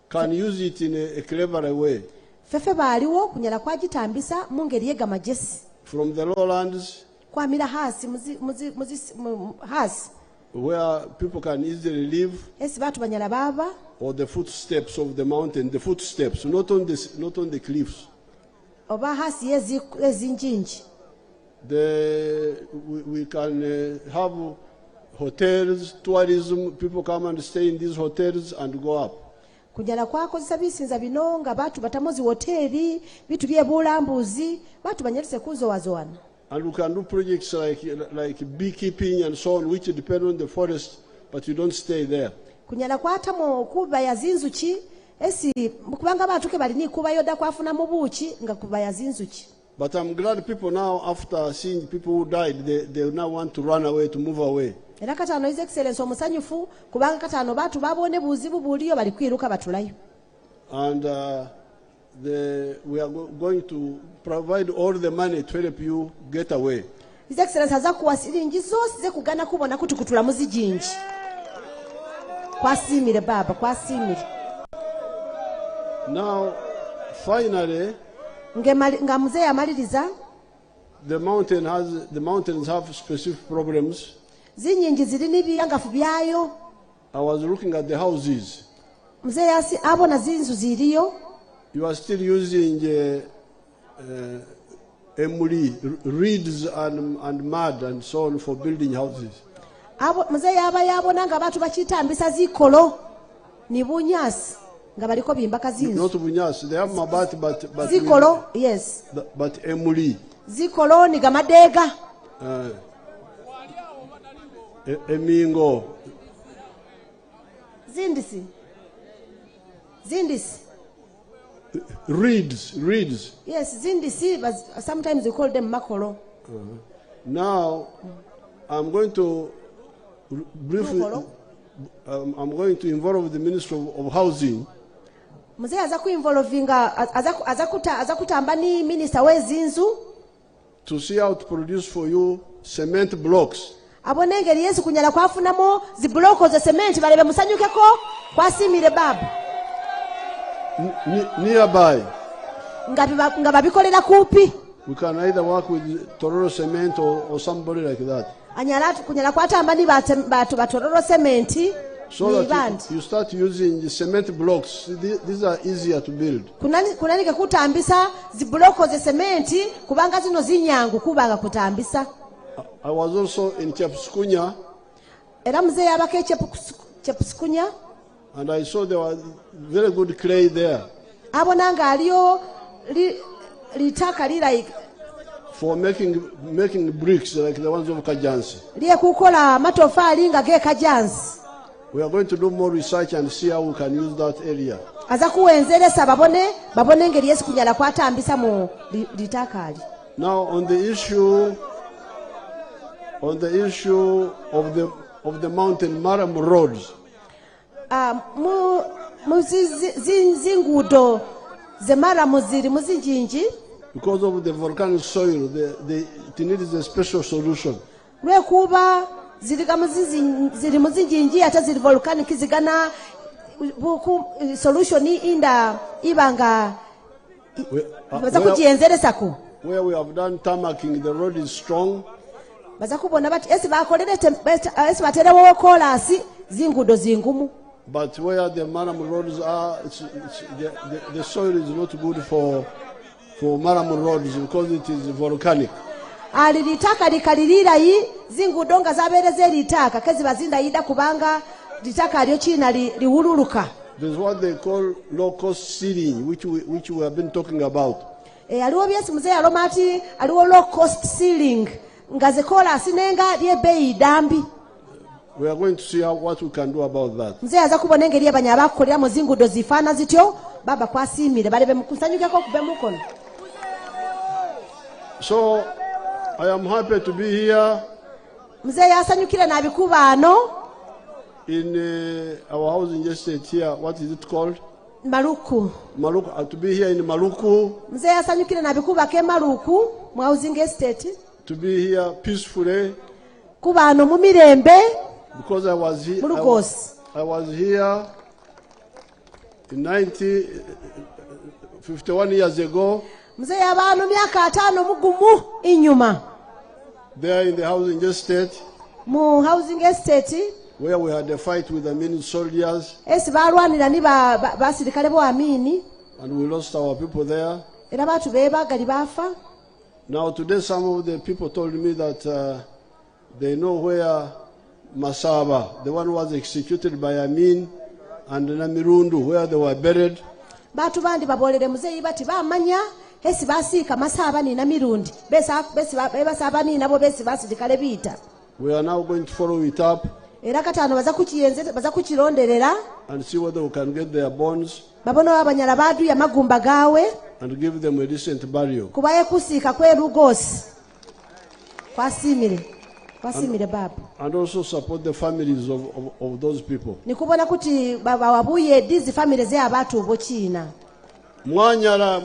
Speaker 8: can use it in a clever way.
Speaker 1: Fefe baliwo kunyala kwagitambisa mungeri yega majesi.
Speaker 8: From the lowlands.
Speaker 1: Kwa mila hasi hasi.
Speaker 8: Where people can easily live.
Speaker 1: Esi batu banyala baba.
Speaker 8: Or the footsteps of the mountain, the footsteps, not on the cliffs.
Speaker 1: Oba hasi ezinjinji.
Speaker 8: We can have hotels, tourism, people come and stay in these hotels and go up.
Speaker 1: Kujala kwako zisabisinza binonga batu batamozi hoteli bitu bye bulambuzi batu banyalise kuzo wazoana.
Speaker 8: And we can do projects like beekeeping and so on, which depend on the forest, but you don't stay there.
Speaker 1: Kunyala kwata mo kuba ya zinzuchi esi mukubanga batuke bali ni kuba yoda kwafuna mu buchi nga kuba ya zinzuchi.
Speaker 8: But I'm glad people now, after seeing people who died, they now want to run away, to move away.
Speaker 1: Era katano His Excellency omusanyufu kubanga katano batu babone buzibu buliyo bali kwiruka batulayo.
Speaker 8: And we are going to provide all the money to help you get away.
Speaker 1: His Excellency aza kuwasilingi zose ze kugana kubona kutukutula muzijinji. Kwasimire baba, kwasimire.
Speaker 8: Now, finally,
Speaker 1: nga mzee amaliriza,
Speaker 8: the mountains have specific problems.
Speaker 1: Zinyinji zilini biyangafu byayo.
Speaker 8: I was looking at the houses.
Speaker 1: Mzee yasi abona zinzu ziriyo.
Speaker 8: You are still using emuli, reeds and mud and so on for building houses.
Speaker 1: Mzee yaba yabona nga batu bakitambisa zikolo ni bunyasi nga baliko bimbaka zinzu.
Speaker 8: Not bunyasi, they have mabati but
Speaker 1: zikolo, yes.
Speaker 8: But emuli.
Speaker 1: Zikolo ni gamadega.
Speaker 8: Emingo.
Speaker 1: Zindisi.
Speaker 8: Reeds.
Speaker 1: Yes, zindisi, but sometimes we call them makolo.
Speaker 8: Now, I'm going to briefly, I'm going to involve the Minister of Housing.
Speaker 1: Mzee azakutamba ni minister wezinzu
Speaker 8: to see how to produce for you cement blocks.
Speaker 1: Abonengeri Yesu kunyala kwafunamo zibloko za cement balebe musanyukeko kwasimire baba.
Speaker 8: Nearby.
Speaker 1: Nga babikolera kupi.
Speaker 8: We can either work with Tororo Cement or somebody like that.
Speaker 1: Anyala kunyala kwatamba ni batu batororo cement.
Speaker 8: So that you start using the cement blocks. These are easier to build.
Speaker 1: Kunanike kutambisa zibloko za cement kubanga zino zinyangu kubanga kutambisa.
Speaker 8: I was also in Chepskunya.
Speaker 1: Era mzee yabake Chepskunya.
Speaker 8: And I saw there was very good clay there.
Speaker 1: Abonanga aliyo litaka like
Speaker 8: for making bricks like the ones of Kajansi.
Speaker 1: Liye kukola matofali nga ge Kajansi.
Speaker 8: We are going to do more research and see how we can use that area.
Speaker 1: Azakuwenzelesa babone ngeri Yesu kunyala kwatambisa mu litakali.
Speaker 8: Now on the issue of the mountain Maram roads.
Speaker 1: Zingudo ze Maram ziri muzinjinji.
Speaker 8: Because of the volcanic soil, it needs a special solution.
Speaker 1: Lwekuba ziri muzinjinji ata ziri volcanic zigana solution inda ibanga bazakujienzelesako.
Speaker 8: Where we have done tarmacking, the road is strong.
Speaker 1: Bazakubona bati esi baterewo kolasi zingudo zingumu.
Speaker 8: But where the Maram roads are, the soil is not good for Maram roads because it is volcanic.
Speaker 1: Litaka likalilira yi zingudo nga zabereze litaka kezi bazinda yida kubanga litaka lyo china liwululuka.
Speaker 8: There's what they call low-cost sealing, which we have been talking about.
Speaker 1: Aliwo byesi mzee alomati aliwo low-cost sealing nga zekola sinenga lye bei dambi.
Speaker 8: We are going to see what we can do about that.
Speaker 1: Mzee azakubona engeri abanya bakolera mu zingudo zifana zityo baba kwasimire balebe mukusanyukeko kube mukono.
Speaker 8: So I am happy to be here.
Speaker 1: Mzee yasanyukira nabikubano
Speaker 8: in our housing estate here. What is it called?
Speaker 1: Maluku.
Speaker 8: Maluku. To be here in Maluku.
Speaker 1: Mzee yasanyukira nabikuba ke Maluku mu housing estate.
Speaker 8: To be here peacefully.
Speaker 1: Kubano mu mirembe.
Speaker 8: Because I was here. I was here in 51 years ago.
Speaker 1: Mzee yabanu myaka 5 mugumu inyuma.
Speaker 8: There in the housing estate.
Speaker 1: Mu housing estate.
Speaker 8: Where we had a fight with the Amini soldiers.
Speaker 1: Esi balwanira ni basirikale bo Amini.
Speaker 8: And we lost our people there.
Speaker 1: Era batu beba gali bafa.
Speaker 8: Now today some of the people told me that they know where Masaba, the one who was executed by Amin, and Namirundu, where they were buried.
Speaker 1: Batu bandi babolere muzeyi bati bamanya esi basika Masaba ni Namirundi. Besa Saba ni nabo besi basirikale bita.
Speaker 8: We are now going to follow it up.
Speaker 1: Era katano bazakuchironderera
Speaker 8: and see whether we can get their bones.
Speaker 1: Babono abanyala badu ya magumba gawe.
Speaker 8: And give them a decent burial.
Speaker 1: Kubaye kusika kwe rugosi. Kwasimire baba.
Speaker 8: And also support the families of those people.
Speaker 1: Nikubona kuti baba wabuye these families ze abatu bochina.
Speaker 8: Mwanyala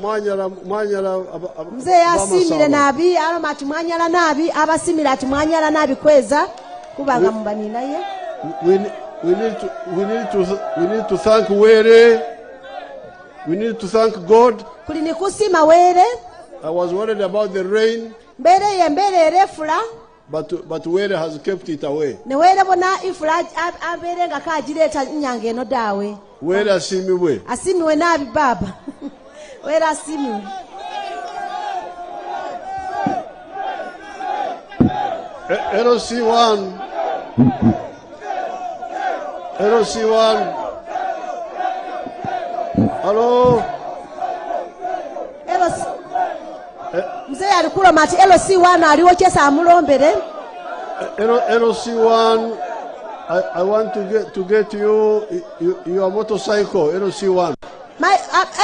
Speaker 1: mzee yasimire nabi alomati mwanyala nabi abasimira ati mwanyala nabi kweza kubanga mbani naye.
Speaker 8: We need to thank Were. We need to thank God.
Speaker 1: Kulini kusima Were.
Speaker 8: I was worried about the rain.
Speaker 1: Mbere refula.
Speaker 8: But Were has kept it away.
Speaker 1: Ne Were bona ifula abere nga kajireta nyange no dawe.
Speaker 8: Were asimiwe.
Speaker 1: Asimiwe nabi baba. Were asimiwe.
Speaker 8: LC1. Hello.
Speaker 1: Mzee alikula mati LC1 aliwo chesa amulombere.
Speaker 8: LC1, I want to get you your motorcycle. LC1.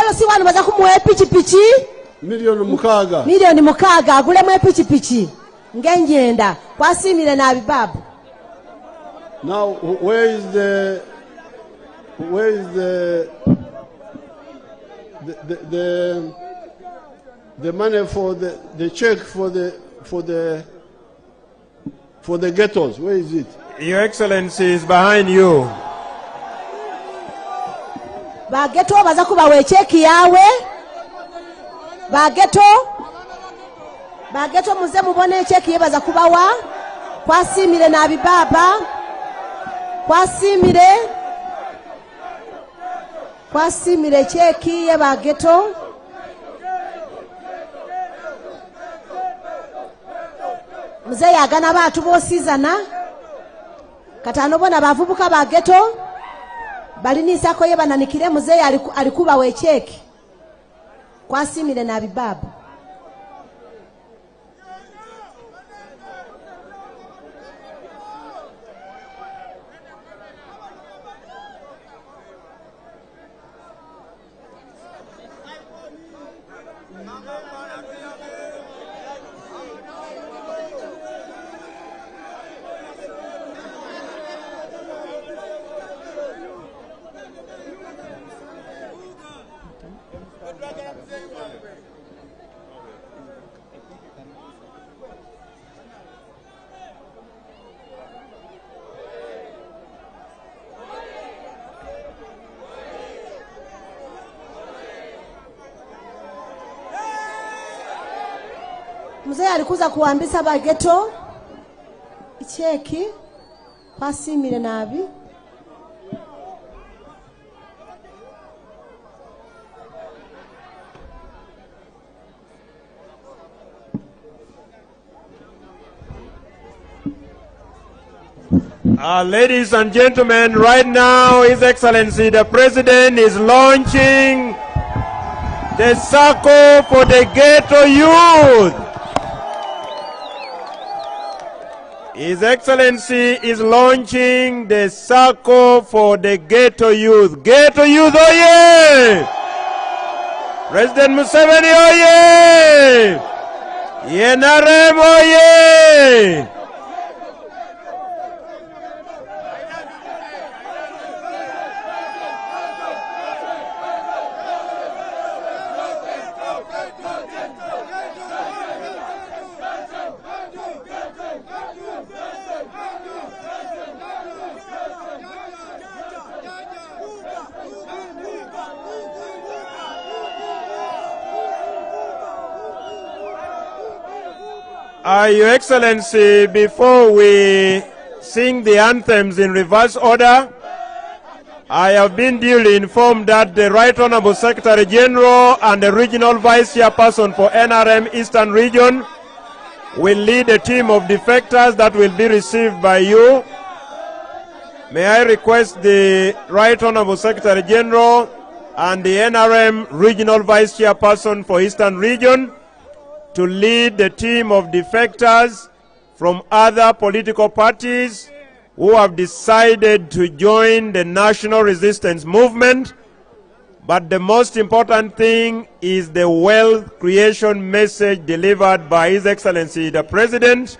Speaker 1: LC1 baza kumuwe pichi.
Speaker 8: Milioni mukaga
Speaker 1: agule mwe pichi. Ngenjenda kwasimire na bibabu.
Speaker 8: Now, where is the money for the check for the ghettos? Where is it?
Speaker 7: Your Excellency is behind you.
Speaker 1: Ba ghetto baza kubawa cheki yawe. Ba ghetto muze mubone cheki ye baza kubawa. Kwasimire na bibaba. Kwasimire cheki ye ba ghetto. Muze yagana batu bosizana. Katano bona bavubuka ba ghetto. Balinisa ko ye bananikire muze alikuba we cheki. Kwasimire na bibaba. Mzee alikuza kuambisa ba ghetto icheki kwasimire nabi.
Speaker 7: Ladies and gentlemen, right now His Excellency the President is launching the circle for the ghetto youth. His Excellency is launching the circle for the ghetto youth. Ghetto youth, oye! President Museveni, oye! NRM, oye! Your Excellency, before we sing the anthems in reverse order, I have been duly informed that the Right Honorable Secretary General and the Regional Vice Chairperson for NRM Eastern Region will lead a team of defectors that will be received by you. May I request the Right Honorable Secretary General and the NRM Regional Vice Chairperson for Eastern Region to lead the team of defectors from other political parties who have decided to join the national resistance movement. But the most important thing is the wealth creation message delivered by His Excellency the President.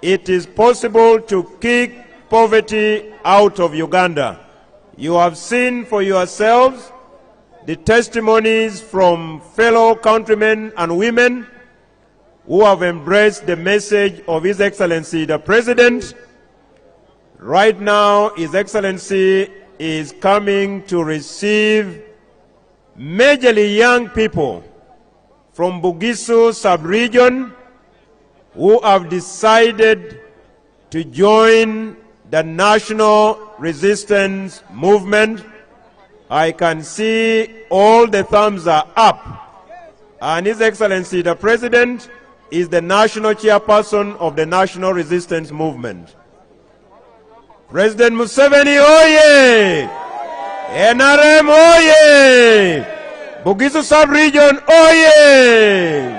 Speaker 7: It is possible to kick poverty out of Uganda. You have seen for yourselves the testimonies from fellow countrymen and women who have embraced the message of His Excellency the President. Right now, His Excellency is coming to receive majorly young people from Bugisu sub-region who have decided to join the national resistance movement. I can see all the thumbs are up. And His Excellency the President is the national chairperson of the national resistance movement. President Museveni, oye! NRM, oye! Bugisu sub-region, oye!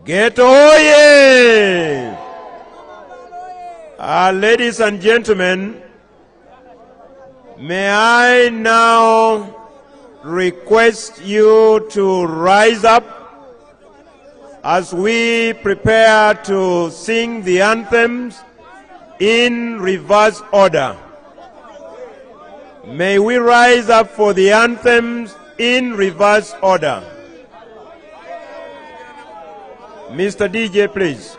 Speaker 7: Ghetto, oye! Ladies and gentlemen, may I now request you to rise up as we prepare to sing the anthems in reverse order. May we rise up for the anthems in reverse order. Mr. DJ, please.